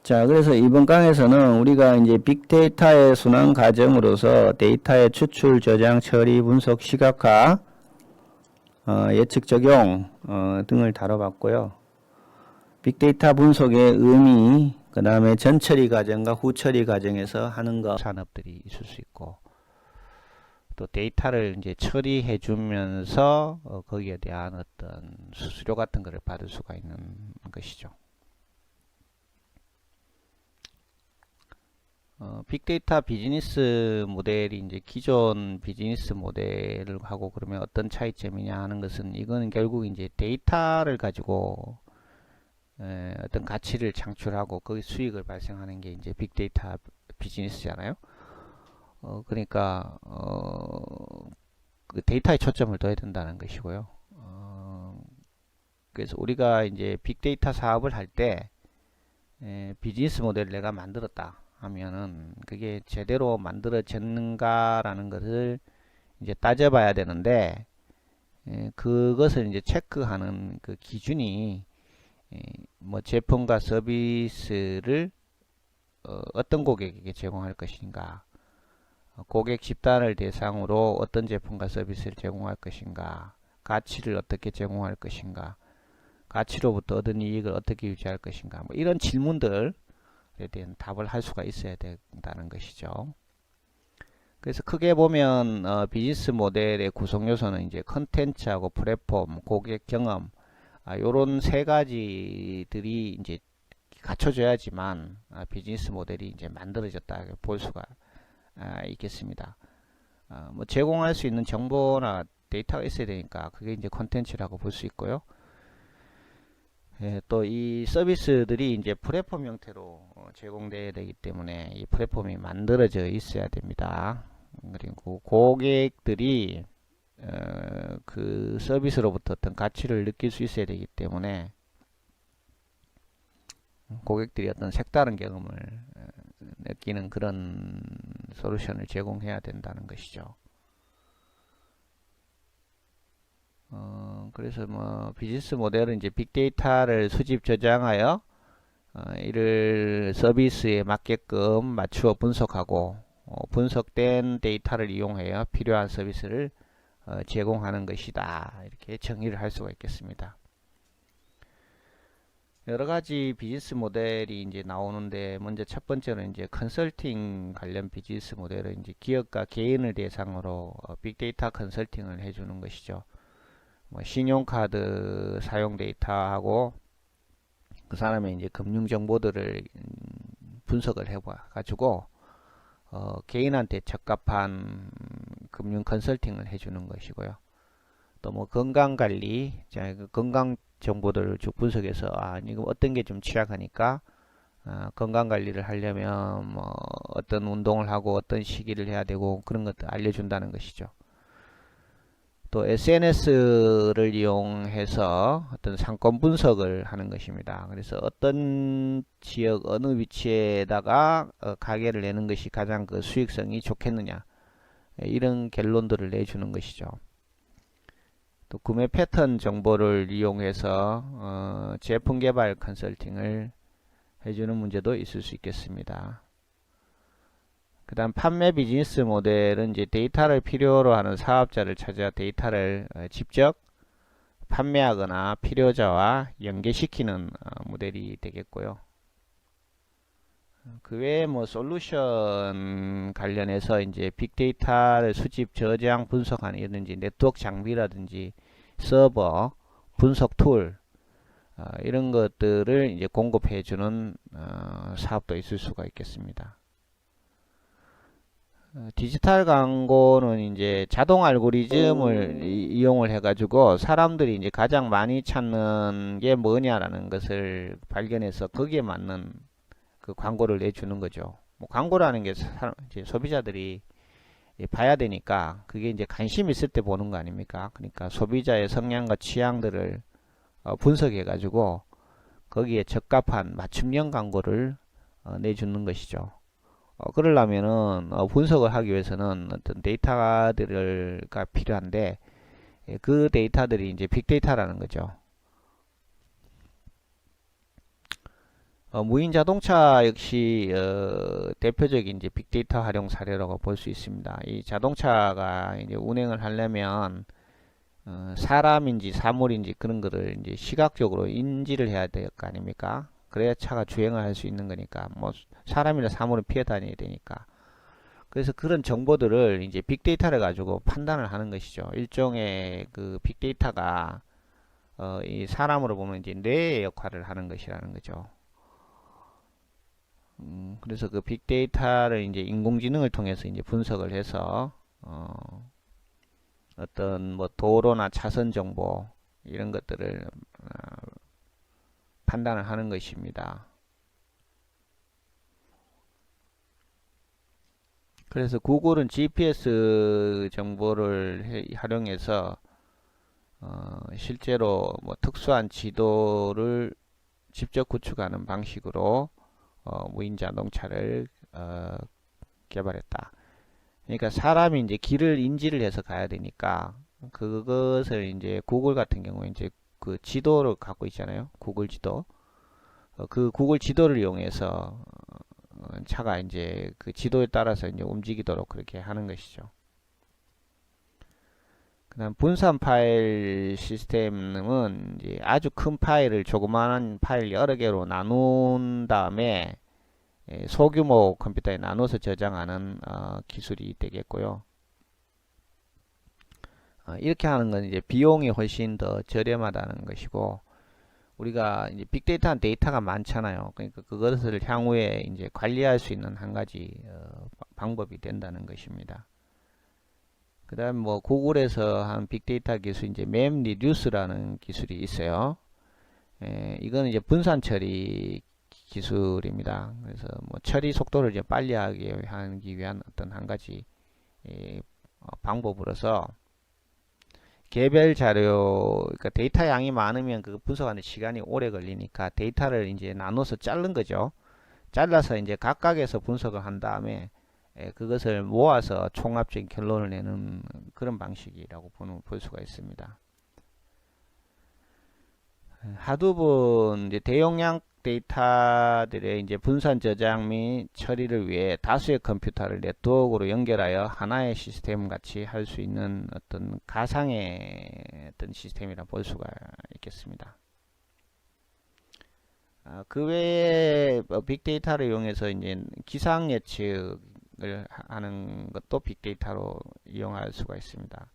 자, 그래서 이번 강에서는 우리가 이제 빅데이터의 순환 과정으로서 데이터의 추출, 저장, 처리, 분석, 시각화, 예측 적용 등을 다뤄봤고요. 빅데이터 분석의 의미, 그 다음에 전처리 과정과 후처리 과정에서 하는 것 산업들이 있을 수 있고, 또 데이터를 이제 처리해 주면서 거기에 대한 어떤 수수료 같은 것을 받을 수가 있는 것이죠. 빅데이터 비즈니스 모델이 이제 기존 비즈니스 모델을 하고 그러면 어떤 차이점이냐 하는 것은 이거는 결국 이제 데이터를 가지고 어떤 가치를 창출하고 거기 수익을 발생하는 게 이제 빅데이터 비즈니스잖아요. 그러니까 그 데이터에 초점을 둬야 된다는 것이고요. 그래서 우리가 이제 빅데이터 사업을 할 때 비즈니스 모델을 내가 만들었다 하면은 그게 제대로 만들어졌는가라는 것을 이제 따져봐야 되는데 그것을 이제 체크하는 그 기준이 뭐 제품과 서비스를 어떤 고객에게 제공할 것인가, 고객 집단을 대상으로 어떤 제품과 서비스를 제공할 것인가, 가치를 어떻게 제공할 것인가, 가치로부터 얻은 이익을 어떻게 유지할 것인가, 뭐 이런 질문들에 대한 답을 할 수가 있어야 된다는 것이죠. 그래서 크게 보면 비즈니스 모델의 구성 요소는 이제 컨텐츠하고 플랫폼, 고객 경험, 요런 세 가지들이 이제 갖춰져야지만 비즈니스 모델이 이제 만들어졌다 볼 수가 있겠습니다. 뭐 제공할 수 있는 정보나 데이터가 있어야 되니까 그게 이제 컨텐츠라고 볼 수 있고요. 또 이 서비스들이 이제 플랫폼 형태로 제공되어야 되기 때문에 이 플랫폼이 만들어져 있어야 됩니다. 그리고 고객들이 그 서비스로부터 어떤 가치를 느낄 수 있어야 되기 때문에 고객들이 어떤 색다른 경험을 느끼는 그런 솔루션을 제공해야 된다는 것이죠. 그래서 뭐 비즈니스 모델은 이제 빅데이터를 수집 저장하여 이를 서비스에 맞게끔 맞추어 분석하고 분석된 데이터를 이용하여 필요한 서비스를 제공하는 것이다. 이렇게 정의를 할 수가 있겠습니다. 여러 가지 비즈니스 모델이 이제 나오는데 먼저 첫 번째는 이제 컨설팅 관련 비즈니스 모델은 이제 기업과 개인을 대상으로 빅데이터 컨설팅을 해주는 것이죠. 뭐 신용카드 사용 데이터하고 그 사람의 이제 금융 정보들을 분석을 해봐 가지고 개인한테 적합한 금융 컨설팅을 해주는 것이고요. 또 뭐 건강관리, 건강 정보들을 쭉 분석해서 이거 어떤 게 좀 취약하니까 건강관리를 하려면 뭐 어떤 운동을 하고 어떤 시기를 해야 되고 그런 것들 알려준다는 것이죠. 또 SNS를 이용해서 어떤 상권 분석을 하는 것입니다. 그래서 어떤 지역 어느 위치에다가 가게를 내는 것이 가장 그 수익성이 좋겠느냐 이런 결론들을 내주는 것이죠. 또 구매 패턴 정보를 이용해서 제품 개발 컨설팅을 해주는 문제도 있을 수 있겠습니다. 그 다음 판매 비즈니스 모델은 이제 데이터를 필요로 하는 사업자를 찾아 데이터를 직접 판매하거나 필요자와 연계시키는 모델이 되겠고요. 그 외에 뭐 솔루션 관련해서 이제 빅데이터를 수집, 저장, 분석하는 이런 이제 네트워크 장비라든지 서버, 분석 툴 이런 것들을 이제 공급해 주는 사업도 있을 수가 있겠습니다. 디지털 광고는 이제 자동 알고리즘을 이용을 해가지고 사람들이 이제 가장 많이 찾는 게 뭐냐라는 것을 발견해서 거기에 맞는 그 광고를 내주는 거죠. 뭐 광고라는 게 이제 소비자들이 봐야 되니까 그게 이제 관심 있을 때 보는 거 아닙니까? 그러니까 소비자의 성향과 취향들을 분석해가지고 거기에 적합한 맞춤형 광고를 내주는 것이죠. 그러려면은 분석을 하기 위해서는 어떤 데이터들가 필요한데 그 데이터들이 이제 빅데이터라는 거죠. 무인 자동차 역시 대표적인 이제 빅데이터 활용 사례라고 볼 수 있습니다. 이 자동차가 이제 운행을 하려면 사람인지 사물인지 그런 거를 이제 시각적으로 인지를 해야 될 거 아닙니까? 그래야 차가 주행을 할 수 있는 거니까 뭐 사람이나 사물은 피해 다녀야 되니까 그래서 그런 정보들을 이제 빅데이터를 가지고 판단을 하는 것이죠. 일종의 그 빅데이터가 이 사람으로 보면 이제 뇌의 역할을 하는 것이라는 거죠. 그래서 그 빅데이터를 이제 인공지능을 통해서 이제 분석을 해서 어떤 뭐 도로나 차선 정보 이런 것들을 판단을 하는 것입니다. 그래서 구글은 GPS 정보를 활용해서 실제로 뭐 특수한 지도를 직접 구축하는 방식으로 무인 자동차를 개발했다. 그러니까 사람이 이제 길을 인지를 해서 가야 되니까 그것을 이제 구글 같은 경우에 이제 그 지도를 갖고 있잖아요. 구글 지도. 그 구글 지도를 이용해서 차가 이제 그 지도에 따라서 이제 움직이도록 그렇게 하는 것이죠. 그다음 분산 파일 시스템은 이제 아주 큰 파일을 조그마한 파일 여러 개로 나눈 다음에 소규모 컴퓨터에 나눠서 저장하는 기술이 되겠고요. 이렇게 하는 건 이제 비용이 훨씬 더 저렴하다는 것이고 우리가 이제 빅데이터는 데이터가 많잖아요. 그러니까 그것을 향후에 이제 관리할 수 있는 한 가지 방법이 된다는 것입니다. 그다음 뭐 구글에서 한 빅데이터 기술 이제 맵리듀스라는 기술이 있어요. 이거는 이제 분산 처리 기술입니다. 그래서 뭐 처리 속도를 이제 빨리 하기 위한 어떤 한 가지 방법으로서 개별 자료, 그러니까 데이터 양이 많으면 그 분석하는 시간이 오래 걸리니까 데이터를 이제 나눠서 자른 거죠. 잘라서 이제 각각에서 분석을 한 다음에 그것을 모아서 총합적인 결론을 내는 그런 방식이라고 볼 수가 있습니다. 하두분 이제 대용량 데이터들의 이제 분산 저장 및 처리를 위해 다수의 컴퓨터를 네트워크로 연결하여 하나의 시스템 같이 할 수 있는 어떤 가상의 어떤 시스템이라 볼 수가 있겠습니다. 그 외에 빅데이터를 이용해서 이제 기상 예측을 하는 것도 빅데이터로 이용할 수가 있습니다.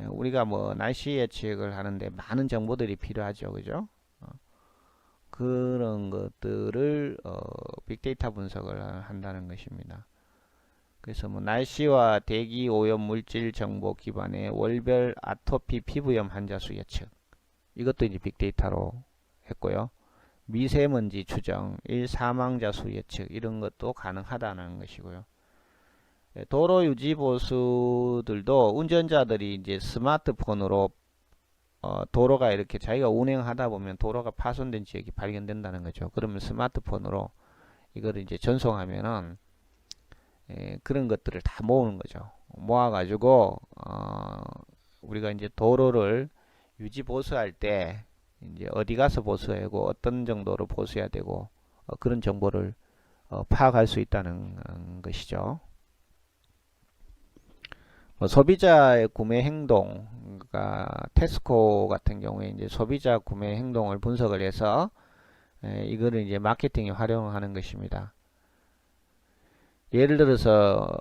우리가 뭐 날씨 예측을 하는데 많은 정보들이 필요하죠, 그죠? 그런 것들을 빅데이터 분석을 한다는 것입니다. 그래서 뭐 날씨와 대기 오염 물질 정보 기반의 월별 아토피 피부염 환자 수 예측 이것도 이제 빅데이터로 했고요. 미세먼지 추정, 일 사망자 수 예측 이런 것도 가능하다는 것이고요. 도로 유지 보수들도 운전자들이 이제 스마트폰으로 도로가 이렇게 자기가 운행하다 보면 도로가 파손된 지역이 발견된다는 거죠. 그러면 스마트폰으로 이거를 이제 전송하면은 그런 것들을 다 모으는 거죠. 모아가지고 우리가 이제 도로를 유지 보수할 때 이제 어디 가서 보수하고 어떤 정도로 보수해야 되고 그런 정보를 파악할 수 있다는 것이죠. 소비자의 구매 행동, 그러니까 테스코 같은 경우에 이제 소비자 구매 행동을 분석을 해서 이거를 이제 마케팅에 활용하는 것입니다. 예를 들어서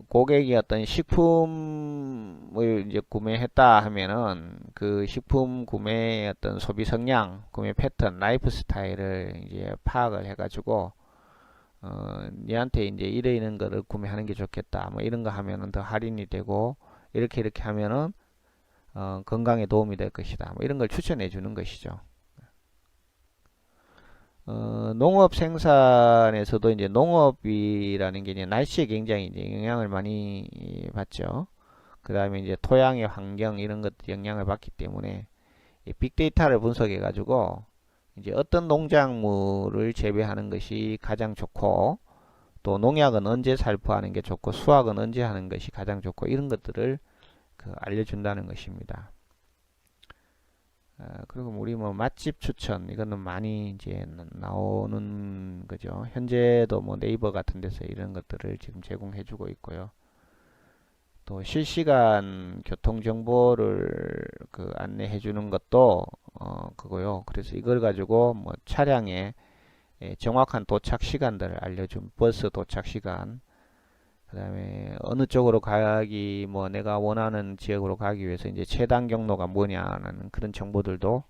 고객이 어떤 식품을 이제 구매했다 하면은 그 식품 구매의 어떤 소비 성향, 구매 패턴, 라이프 스타일을 이제 파악을 해가지고 니한테 이제 이런 거를 구매하는 게 좋겠다. 뭐 이런 거 하면은 더 할인이 되고 이렇게 하면은 건강에 도움이 될 것이다. 뭐 이런 걸 추천해 주는 것이죠. 농업 생산에서도 이제 농업이라는 게 이제 날씨에 굉장히 이제 영향을 많이 받죠. 그 다음에 이제 토양의 환경 이런 것들 영향을 받기 때문에 이 빅데이터를 분석해 가지고 이제 어떤 농작물을 재배하는 것이 가장 좋고 또 농약은 언제 살포하는 게 좋고 수확은 언제 하는 것이 가장 좋고 이런 것들을 알려준다는 것입니다. 그리고 우리 뭐 맛집 추천 이거는 많이 이제 나오는 거죠. 현재도 뭐 네이버 같은 데서 이런 것들을 지금 제공해주고 있고요. 또 실시간 교통 정보를 안내해주는 것도 그거요. 그래서 이걸 가지고 뭐 차량의 정확한 도착 시간들을 알려준 버스 도착 시간, 그 다음에 어느 쪽으로 가기, 뭐 내가 원하는 지역으로 가기 위해서 이제 최단 경로가 뭐냐는 그런 정보들도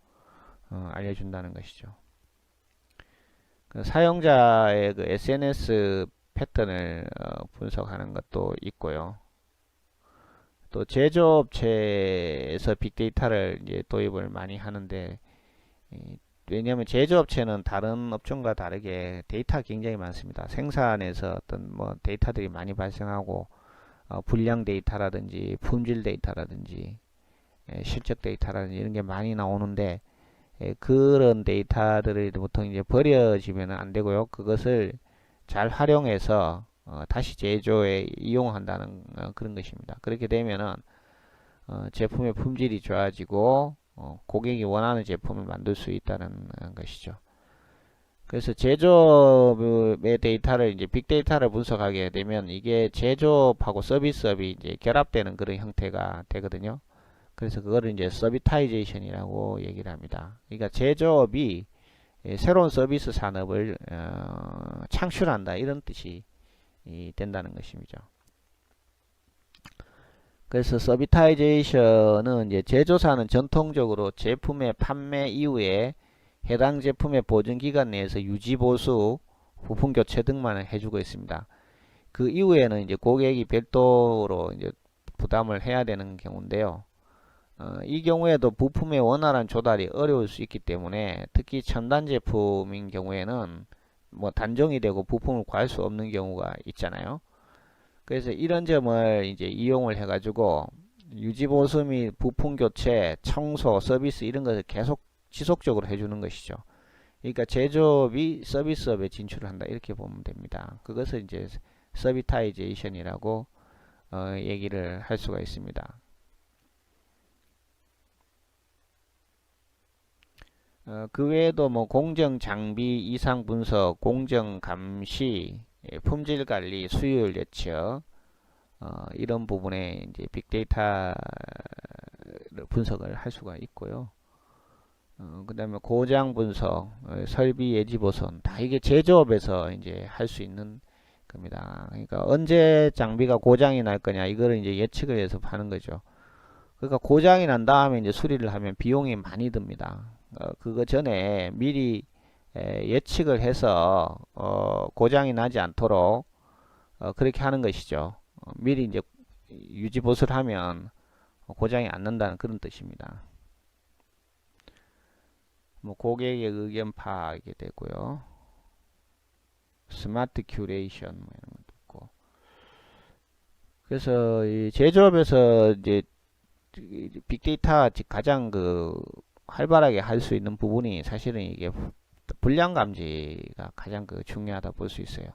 알려준다는 것이죠. 그 사용자의 그 SNS 패턴을 분석하는 것도 있고요. 또 제조업체에서 빅데이터를 이제 도입을 많이 하는데 왜냐하면 제조업체는 다른 업종과 다르게 데이터가 굉장히 많습니다. 생산에서 어떤 뭐 데이터들이 많이 발생하고 분량 데이터라든지 품질 데이터라든지 실적 데이터라든지 이런 게 많이 나오는데 그런 데이터들이 보통 이제 버려지면 안 되고요. 그것을 잘 활용해서 다시 제조에 이용한다는 그런 것입니다. 그렇게 되면은 제품의 품질이 좋아지고 고객이 원하는 제품을 만들 수 있다는 것이죠. 그래서 제조업의 데이터를 이제 빅데이터를 분석하게 되면 이게 제조업하고 서비스업이 이제 결합되는 그런 형태가 되거든요. 그래서 그거를 이제 서비타이제이션이라고 얘기를 합니다. 그러니까 제조업이 새로운 서비스 산업을 창출한다 이런 뜻이 된다는 것이죠. 그래서 서비타이제이션은 이제 제조사는 전통적으로 제품의 판매 이후에 해당 제품의 보증 기간 내에서 유지 보수, 부품 교체 등만을 해주고 있습니다. 그 이후에는 이제 고객이 별도로 이제 부담을 해야 되는 경우인데요. 이 경우에도 부품의 원활한 조달이 어려울 수 있기 때문에 특히 첨단 제품인 경우에는 뭐 단종이 되고 부품을 구할 수 없는 경우가 있잖아요. 그래서 이런 점을 이제 이용을 해가지고 유지 보수 및 부품 교체, 청소, 서비스 이런 것을 계속 지속적으로 해주는 것이죠. 그러니까 제조업이 서비스업에 진출을 한다 이렇게 보면 됩니다. 그것을 이제 서비타이제이션이라고 얘기를 할 수가 있습니다. 그 외에도 뭐 공정 장비 이상 분석, 공정 감시, 품질 관리, 수율 예측 이런 부분에 이제 빅데이터 분석을 할 수가 있고요. 그 다음에 고장 분석, 설비 예지 보선 다 이게 제조업에서 이제 할 수 있는 겁니다. 그러니까 언제 장비가 고장이 날 거냐 이거를 이제 예측을 해서 하는 거죠. 그러니까 고장이 난 다음에 이제 수리를 하면 비용이 많이 듭니다. 그거 전에 미리 예측을 해서 고장이 나지 않도록 그렇게 하는 것이죠. 미리 이제 유지 보수를 하면 고장이 안 난다는 그런 뜻입니다. 뭐 고객의 의견 파악이 되고요. 스마트 큐레이션 뭐 이런 것도 있고. 그래서 이 제조업에서 이제 빅데이터 가장 활발하게 할 수 있는 부분이 사실은 이게 불량 감지가 가장 중요하다 볼 수 있어요.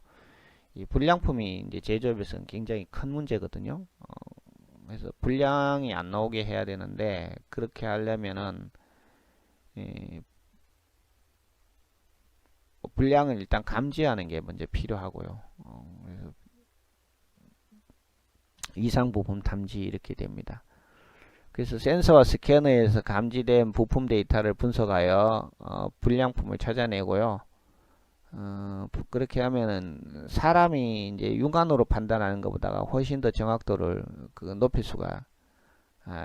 이 불량품이 이제 제조업에서는 굉장히 큰 문제거든요. 그래서 불량이 안 나오게 해야 되는데 그렇게 하려면은 불량을 일단 감지하는 게 먼저 필요하고요. 그래서 이상 부품 탐지 이렇게 됩니다. 그래서 센서와 스캐너에서 감지된 부품 데이터를 분석하여 불량품을 찾아내고요. 그렇게 하면은 사람이 이제 육안으로 판단하는 것보다가 훨씬 더 정확도를 높일 수가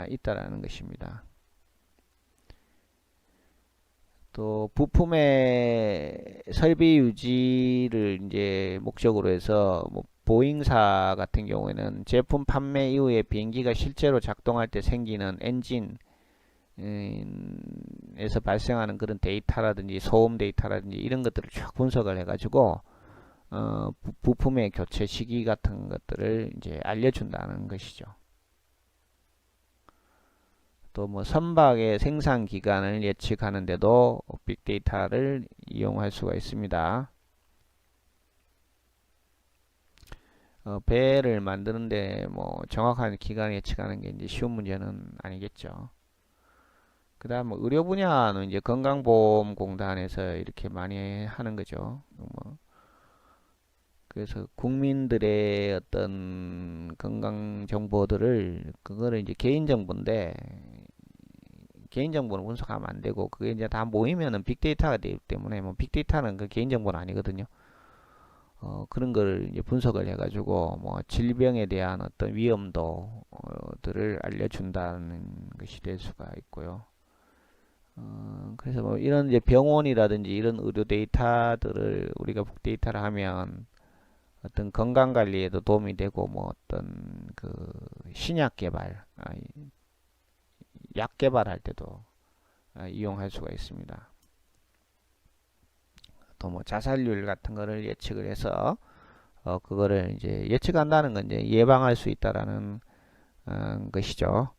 있다라는 것입니다. 또 부품의 설비 유지를 이제 목적으로 해서 뭐 보잉사 같은 경우에는 제품 판매 이후에 비행기가 실제로 작동할 때 생기는 엔진 에서 발생하는 그런 데이터라든지 소음 데이터라든지 이런 것들을 쭉 분석을 해가지고 부품의 교체 시기 같은 것들을 이제 알려준다는 것이죠. 또 뭐 선박의 생산 기간을 예측하는데도 빅데이터를 이용할 수가 있습니다. 배를 만드는데 뭐 정확한 기간을 예측하는 게 이제 쉬운 문제는 아니겠죠. 그 다음 의료 분야는 이제 건강보험공단에서 이렇게 많이 하는 거죠. 뭐 그래서 국민들의 어떤 건강 정보들을 그거를 이제 개인정보인데 개인정보는 분석하면 안 되고 그게 이제 다 모이면은 빅데이터가 되기 때문에 뭐 빅데이터는 그 개인정보는 아니거든요. 그런 걸 이제 분석을 해가지고 뭐 질병에 대한 어떤 위험도들을 알려준다는 것이 될 수가 있고요. 그래서 뭐 이런 이제 병원이라든지 이런 의료 데이터들을 우리가 빅데이터를 하면 어떤 건강 관리에도 도움이 되고 뭐 어떤 그 신약 개발, 약 개발할 때도 이용할 수가 있습니다. 또 뭐 자살률 같은 거를 예측을 해서 그거를 이제 예측한다는 건 이제 예방할 수 있다라는 것이죠.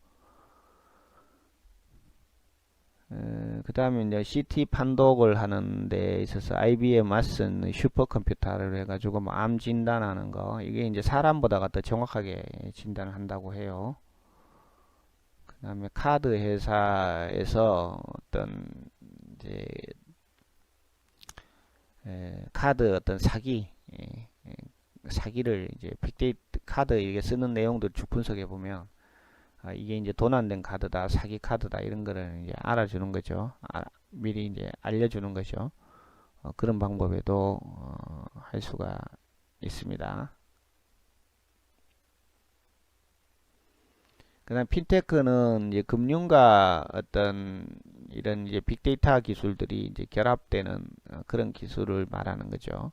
그 다음에 이제 CT 판독을 하는 데 있어서 IBM이 쓴 슈퍼컴퓨터를 해가지고 뭐 암 진단하는 거 이게 이제 사람보다가 더 정확하게 진단을 한다고 해요. 그 다음에 카드 회사에서 어떤 이제 카드 어떤 사기를 이제 빅데이터 카드 이게 쓰는 내용들 쭉 분석해 보면 이게 이제 도난된 카드다, 사기 카드다 이런 거를 이제 알아주는 거죠. 미리 이제 알려주는 거죠. 그런 방법에도 할 수가 있습니다. 그다음 핀테크는 이제 금융과 어떤 이런 이제 빅데이터 기술들이 이제 결합되는 그런 기술을 말하는 거죠.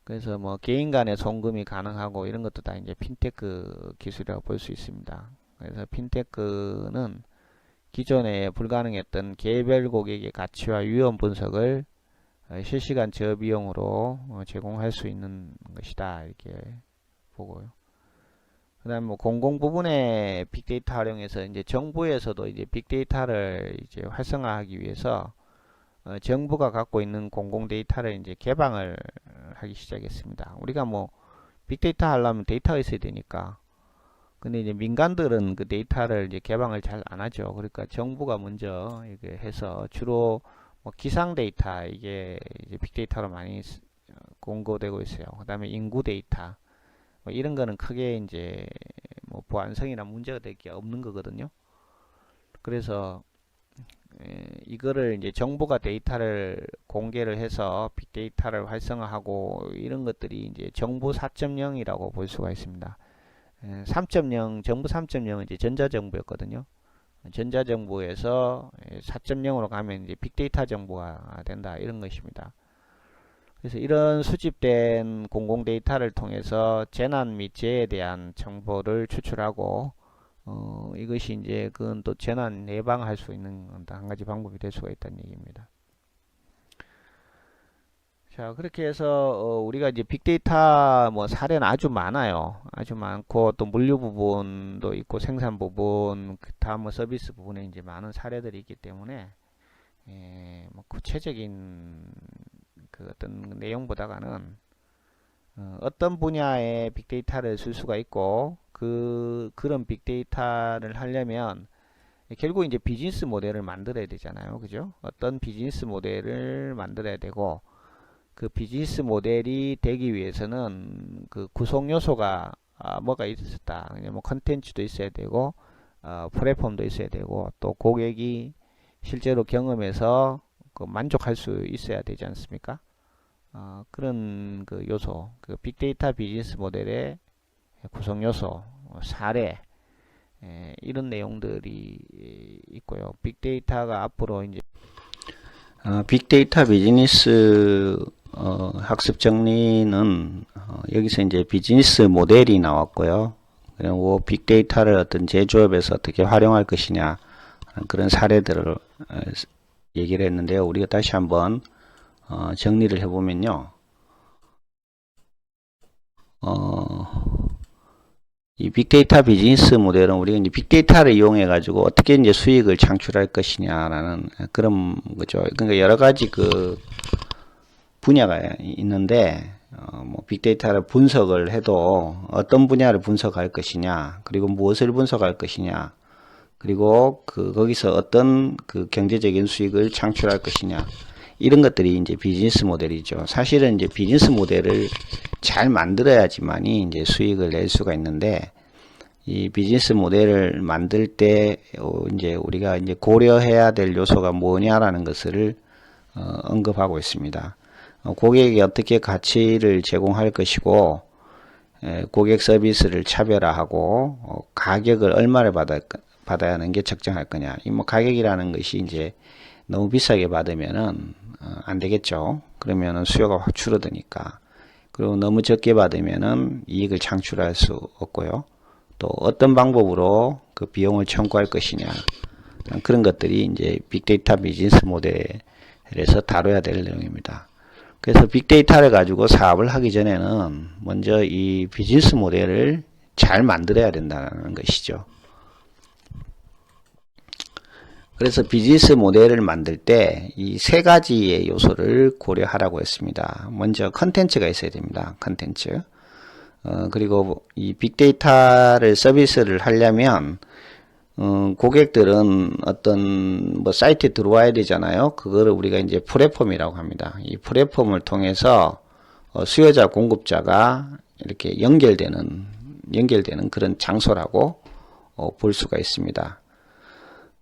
그래서 뭐 개인 간의 송금이 가능하고 이런 것도 다 이제 핀테크 기술이라고 볼 수 있습니다. 그래서 핀테크는 기존에 불가능했던 개별 고객의 가치와 위험 분석을 실시간 저비용으로 제공할 수 있는 것이다 이렇게 보고요. 그다음 뭐 공공 부분의 빅데이터 활용해서 이제 정부에서도 이제 빅데이터를 이제 활성화하기 위해서 정부가 갖고 있는 공공 데이터를 이제 개방을 하기 시작했습니다. 우리가 뭐 빅데이터 하려면 데이터가 있어야 되니까. 근데 이제 민간들은 그 데이터를 이제 개방을 잘 안 하죠. 그러니까 정부가 먼저 이게 해서 주로 뭐 기상 데이터 이게 이제 빅데이터로 많이 공고되고 있어요. 그다음에 인구 데이터 뭐 이런 거는 크게 이제 뭐 보안성이나 문제가 될 게 없는 거거든요. 그래서 이거를 이제 정부가 데이터를 공개를 해서 빅데이터를 활성화하고 이런 것들이 이제 정부 4.0이라고 볼 수가 있습니다. 3.0 정부 3.0은 이제 전자정부였거든요. 전자정부에서 4.0으로 가면 이제 빅데이터 정부가 된다 이런 것입니다. 그래서 이런 수집된 공공 데이터를 통해서 재난 및 재해에 대한 정보를 추출하고 이것이 이제 그건 또 재난 예방할 수 있는 한 가지 방법이 될 수가 있다는 얘기입니다. 자, 그렇게 해서 우리가 이제 빅데이터 뭐 사례는 아주 많아요. 아주 많고 또 물류 부분도 있고 생산 부분, 기타 뭐 서비스 부분에 이제 많은 사례들이 있기 때문에 뭐 구체적인 그 어떤 내용보다는 어떤 분야의 빅데이터를 쓸 수가 있고 그런 빅데이터를 하려면 결국 이제 비즈니스 모델을 만들어야 되잖아요. 그죠? 어떤 비즈니스 모델을 만들어야 되고 그 비즈니스 모델이 되기 위해서는 그 구성 요소가 뭐가 있었다. 그냥 뭐 컨텐츠도 있어야 되고, 플랫폼도 있어야 되고, 또 고객이 실제로 경험해서 그 만족할 수 있어야 되지 않습니까? 그런 그 요소, 그 빅데이터 비즈니스 모델의 구성 요소, 사례, 이런 내용들이 있고요. 빅데이터가 앞으로 이제 빅데이터 비즈니스 학습 정리는 여기서 이제 비즈니스 모델이 나왔고요. 그리고 빅데이터를 어떤 제조업에서 어떻게 활용할 것이냐 그런 사례들을 얘기를 했는데요. 우리가 다시 한번 정리를 해보면요. 이 빅데이터 비즈니스 모델은 우리가 이제 빅데이터를 이용해 가지고 어떻게 이제 수익을 창출할 것이냐라는 그런 거죠. 그러니까 여러 가지 그 분야가 있는데 뭐 빅데이터를 분석을 해도 어떤 분야를 분석할 것이냐, 그리고 무엇을 분석할 것이냐, 그리고 거기서 어떤 그 경제적인 수익을 창출할 것이냐, 이런 것들이 이제 비즈니스 모델이죠. 사실은 이제 비즈니스 모델을 잘 만들어야지만이 이제 수익을 낼 수가 있는데, 이 비즈니스 모델을 만들 때 이제 우리가 이제 고려해야 될 요소가 뭐냐라는 것을 언급하고 있습니다. 고객에게 어떻게 가치를 제공할 것이고, 고객 서비스를 차별화하고, 가격을 얼마를 받아야 하는 게 적정할 거냐. 이 뭐 가격이라는 것이 이제 너무 비싸게 받으면은 안 되겠죠. 그러면은 수요가 확 줄어드니까. 그리고 너무 적게 받으면은 이익을 창출할 수 없고요. 또 어떤 방법으로 그 비용을 청구할 것이냐. 그런 것들이 이제 빅데이터 비즈니스 모델에서 다뤄야 될 내용입니다. 그래서 빅데이터를 가지고 사업을 하기 전에는 먼저 이 비즈니스 모델을 잘 만들어야 된다는 것이죠. 그래서 비즈니스 모델을 만들 때 이 세 가지의 요소를 고려하라고 했습니다. 먼저 컨텐츠가 있어야 됩니다. 컨텐츠. 그리고 이 빅데이터를 서비스를 하려면 고객들은 어떤 뭐 사이트에 들어와야 되잖아요. 그거를 우리가 이제 플랫폼이라고 합니다. 이 플랫폼을 통해서 수요자 공급자가 이렇게 연결되는 그런 장소라고 볼 수가 있습니다.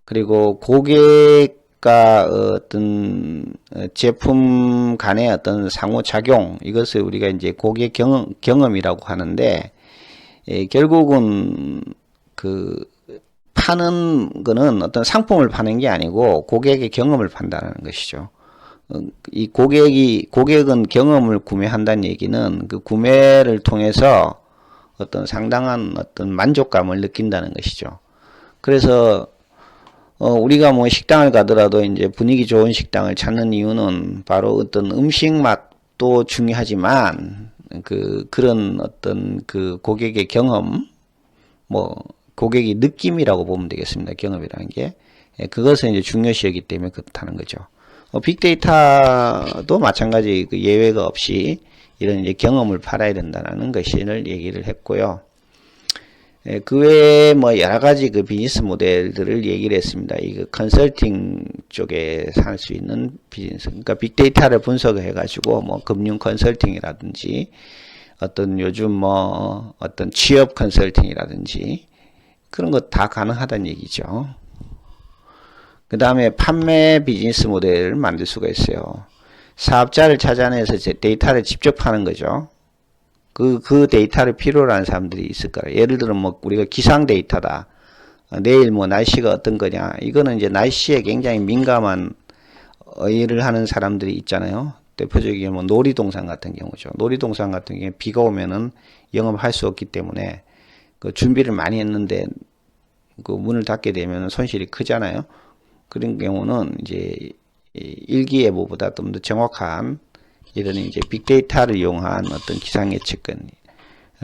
그리고 고객과 어떤 제품 간의 어떤 상호작용, 이것을 우리가 이제 고객 경험이라고 하는데, 결국은 그 파는 거는 어떤 상품을 파는 게 아니고 고객의 경험을 판다는 것이죠. 이 고객은 경험을 구매한다는 얘기는 그 구매를 통해서 어떤 상당한 어떤 만족감을 느낀다는 것이죠. 그래서 우리가 뭐 식당을 가더라도 이제 분위기 좋은 식당을 찾는 이유는 바로 어떤 음식 맛도 중요하지만 그런 어떤 그 고객의 경험, 뭐 고객의 느낌이라고 보면 되겠습니다. 경험이라는 게. 그것을 이제 중요시하기 때문에 그렇다는 거죠. 빅데이터도 마찬가지 그 예외가 없이 이런 이제 경험을 팔아야 된다는 것을 얘기를 했고요. 그 외에 뭐 여러 가지 그 비즈니스 모델들을 얘기를 했습니다. 이 컨설팅 쪽에 살 수 있는 비즈니스. 그러니까 빅데이터를 분석해 가지고 뭐 금융 컨설팅이라든지 어떤 요즘 뭐 어떤 취업 컨설팅이라든지 그런 거 다 가능하다는 얘기죠. 그 다음에 판매 비즈니스 모델을 만들 수가 있어요. 사업자를 찾아내서 데이터를 직접 파는 거죠. 그 데이터를 필요로 하는 사람들이 있을 거예요. 예를 들어 뭐 우리가 기상 데이터다. 내일 뭐 날씨가 어떤 거냐. 이거는 이제 날씨에 굉장히 민감한 일을 하는 사람들이 있잖아요. 대표적인 뭐 놀이동산 같은 경우죠. 놀이동산 같은 경우에 비가 오면은 영업할 수 없기 때문에 그 준비를 많이 했는데 그 문을 닫게 되면 손실이 크잖아요. 그런 경우는 이제 일기예보보다 좀 더 정확한 이런 이제 빅데이터를 이용한 어떤 기상 예측을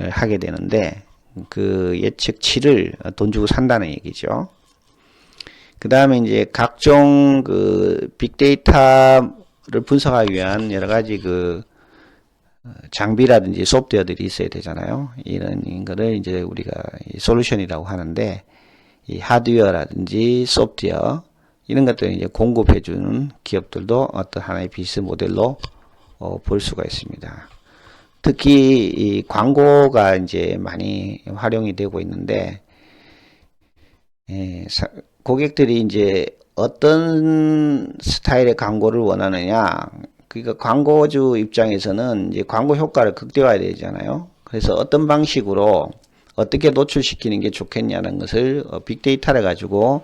하게 되는데 그 예측치를 돈 주고 산다는 얘기죠. 그 다음에 이제 각종 그 빅데이터를 분석하기 위한 여러 가지 그 장비라든지 소프트웨어들이 있어야 되잖아요. 이런 거를 이제 우리가 솔루션이라고 하는데 이 하드웨어라든지 소프트웨어 이런 것들을 이제 공급해주는 기업들도 어떤 하나의 비즈니스 모델로 볼 수가 있습니다. 특히 이 광고가 이제 많이 활용이 되고 있는데, 고객들이 이제 어떤 스타일의 광고를 원하느냐, 그러니까 광고주 입장에서는 이제 광고 효과를 극대화해야 되잖아요. 그래서 어떤 방식으로 어떻게 노출시키는 게 좋겠냐는 것을 빅데이터를 가지고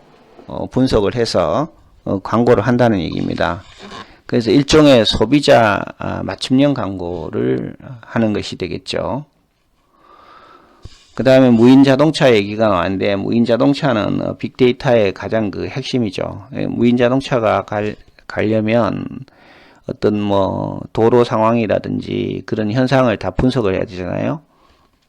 분석을 해서 광고를 한다는 얘기입니다. 그래서 일종의 소비자 맞춤형 광고를 하는 것이 되겠죠. 그 다음에 무인 자동차 얘기가 나왔는데, 무인 자동차는 빅데이터의 가장 그 핵심이죠. 무인 자동차가 가려면 어떤 뭐 도로 상황이라든지 그런 현상을 다 분석을 해야 되잖아요.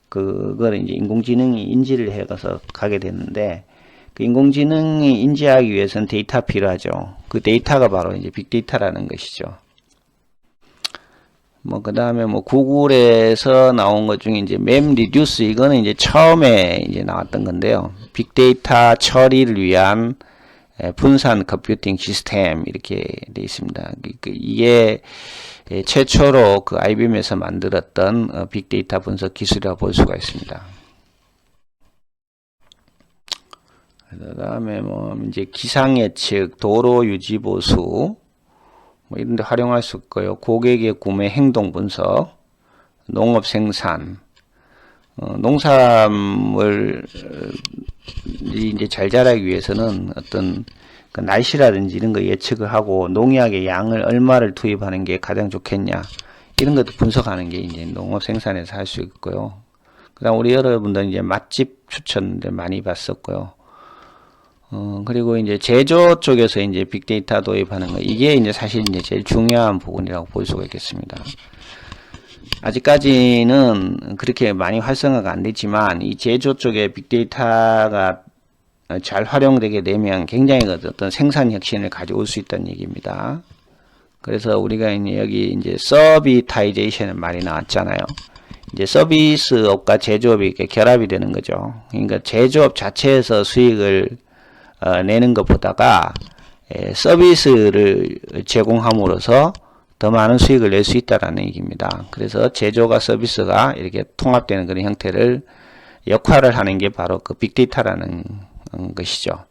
그걸 이제 인공지능이 인지를 해서 가게 되는데, 그 인공지능이 인지하기 위해서는 데이터가 필요하죠. 그 데이터가 바로 이제 빅데이터라는 것이죠. 뭐, 그 다음에 뭐, 구글에서 나온 것 중에 이제 맵 리듀스, 이거는 이제 처음에 이제 나왔던 건데요. 빅데이터 처리를 위한 분산 컴퓨팅 시스템, 이렇게 되어 있습니다. 이게 최초로 그 IBM에서 만들었던 빅데이터 분석 기술이라고 볼 수가 있습니다. 그 다음에 뭐, 이제 기상 예측, 도로 유지 보수, 뭐 이런 데 활용할 수 있고요. 고객의 구매 행동 분석, 농업 생산, 농산물 이제 잘 자라기 위해서는 어떤 그 날씨라든지 이런 거 예측을 하고 농약의 양을 얼마를 투입하는 게 가장 좋겠냐, 이런 것도 분석하는 게 이제 농업 생산에서 할 수 있고요. 그다음 우리 여러분들 이제 맛집 추천들 많이 봤었고요. 그리고 이제 제조 쪽에서 이제 빅데이터 도입하는 거, 이게 이제 사실 이제 제일 중요한 부분이라고 볼 수가 있겠습니다. 아직까지는 그렇게 많이 활성화가 안 됐지만, 이 제조 쪽에 빅데이터가 잘 활용되게 되면 굉장히 어떤 생산 혁신을 가져올 수 있다는 얘기입니다. 그래서 우리가 이제 여기 이제 서비타이제이션을 많이 나왔잖아요. 이제 서비스업과 제조업이 이렇게 결합이 되는 거죠. 그러니까 제조업 자체에서 수익을 내는 것보다가 서비스를 제공함으로써 더 많은 수익을 낼 수 있다라는 얘기입니다. 그래서 제조가 서비스가 이렇게 통합되는 그런 형태를 역할을 하는 게 바로 그 빅데이터라는 것이죠.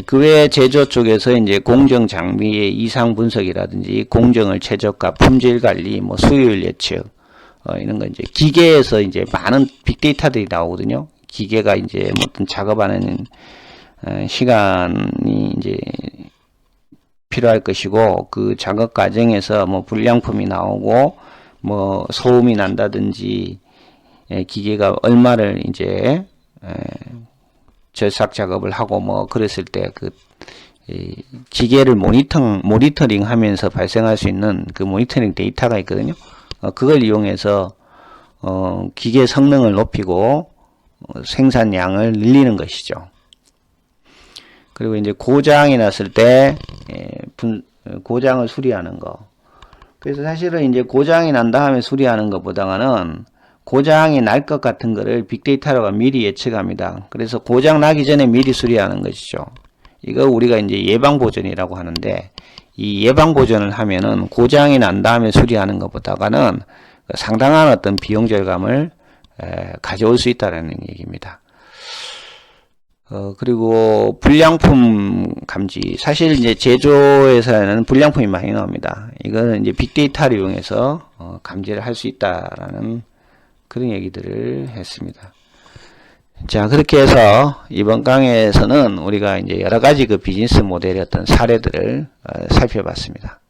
그 외에 제조 쪽에서 이제 공정 장비의 이상 분석이라든지 공정을 최저가, 품질 관리, 뭐 수요일 예측, 이런 거 이제 기계에서 이제 많은 빅데이터들이 나오거든요. 기계가 이제 뭐 어떤 작업하는 시간이 이제 필요할 것이고, 그 작업 과정에서 뭐 불량품이 나오고 뭐 소음이 난다든지, 기계가 얼마를 이제 절삭 작업을 하고 뭐 그랬을 때 그 기계를 모니터링 하면서 발생할 수 있는 그 모니터링 데이터가 있거든요. 그걸 이용해서 기계 성능을 높이고 생산량을 늘리는 것이죠. 그리고 이제 고장이 났을 때 고장을 수리하는 거. 그래서 사실은 이제 고장이 난 다음에 수리하는 것보다는 고장이 날 것 같은 거를 빅데이터로 미리 예측합니다. 그래서 고장 나기 전에 미리 수리하는 것이죠. 이거 우리가 이제 예방 보전이라고 하는데, 이 예방 보전을 하면은 고장이 난 다음에 수리하는 것보다는 상당한 어떤 비용 절감을 가져올 수 있다는 얘기입니다. 그리고 불량품 감지. 사실 이제 제조에서는 불량품이 많이 나옵니다. 이거는 이제 빅데이터를 이용해서 감지를 할 수 있다라는 그런 얘기들을 했습니다. 자, 그렇게 해서 이번 강의에서는 우리가 이제 여러 가지 그 비즈니스 모델의 어떤 사례들을 살펴봤습니다.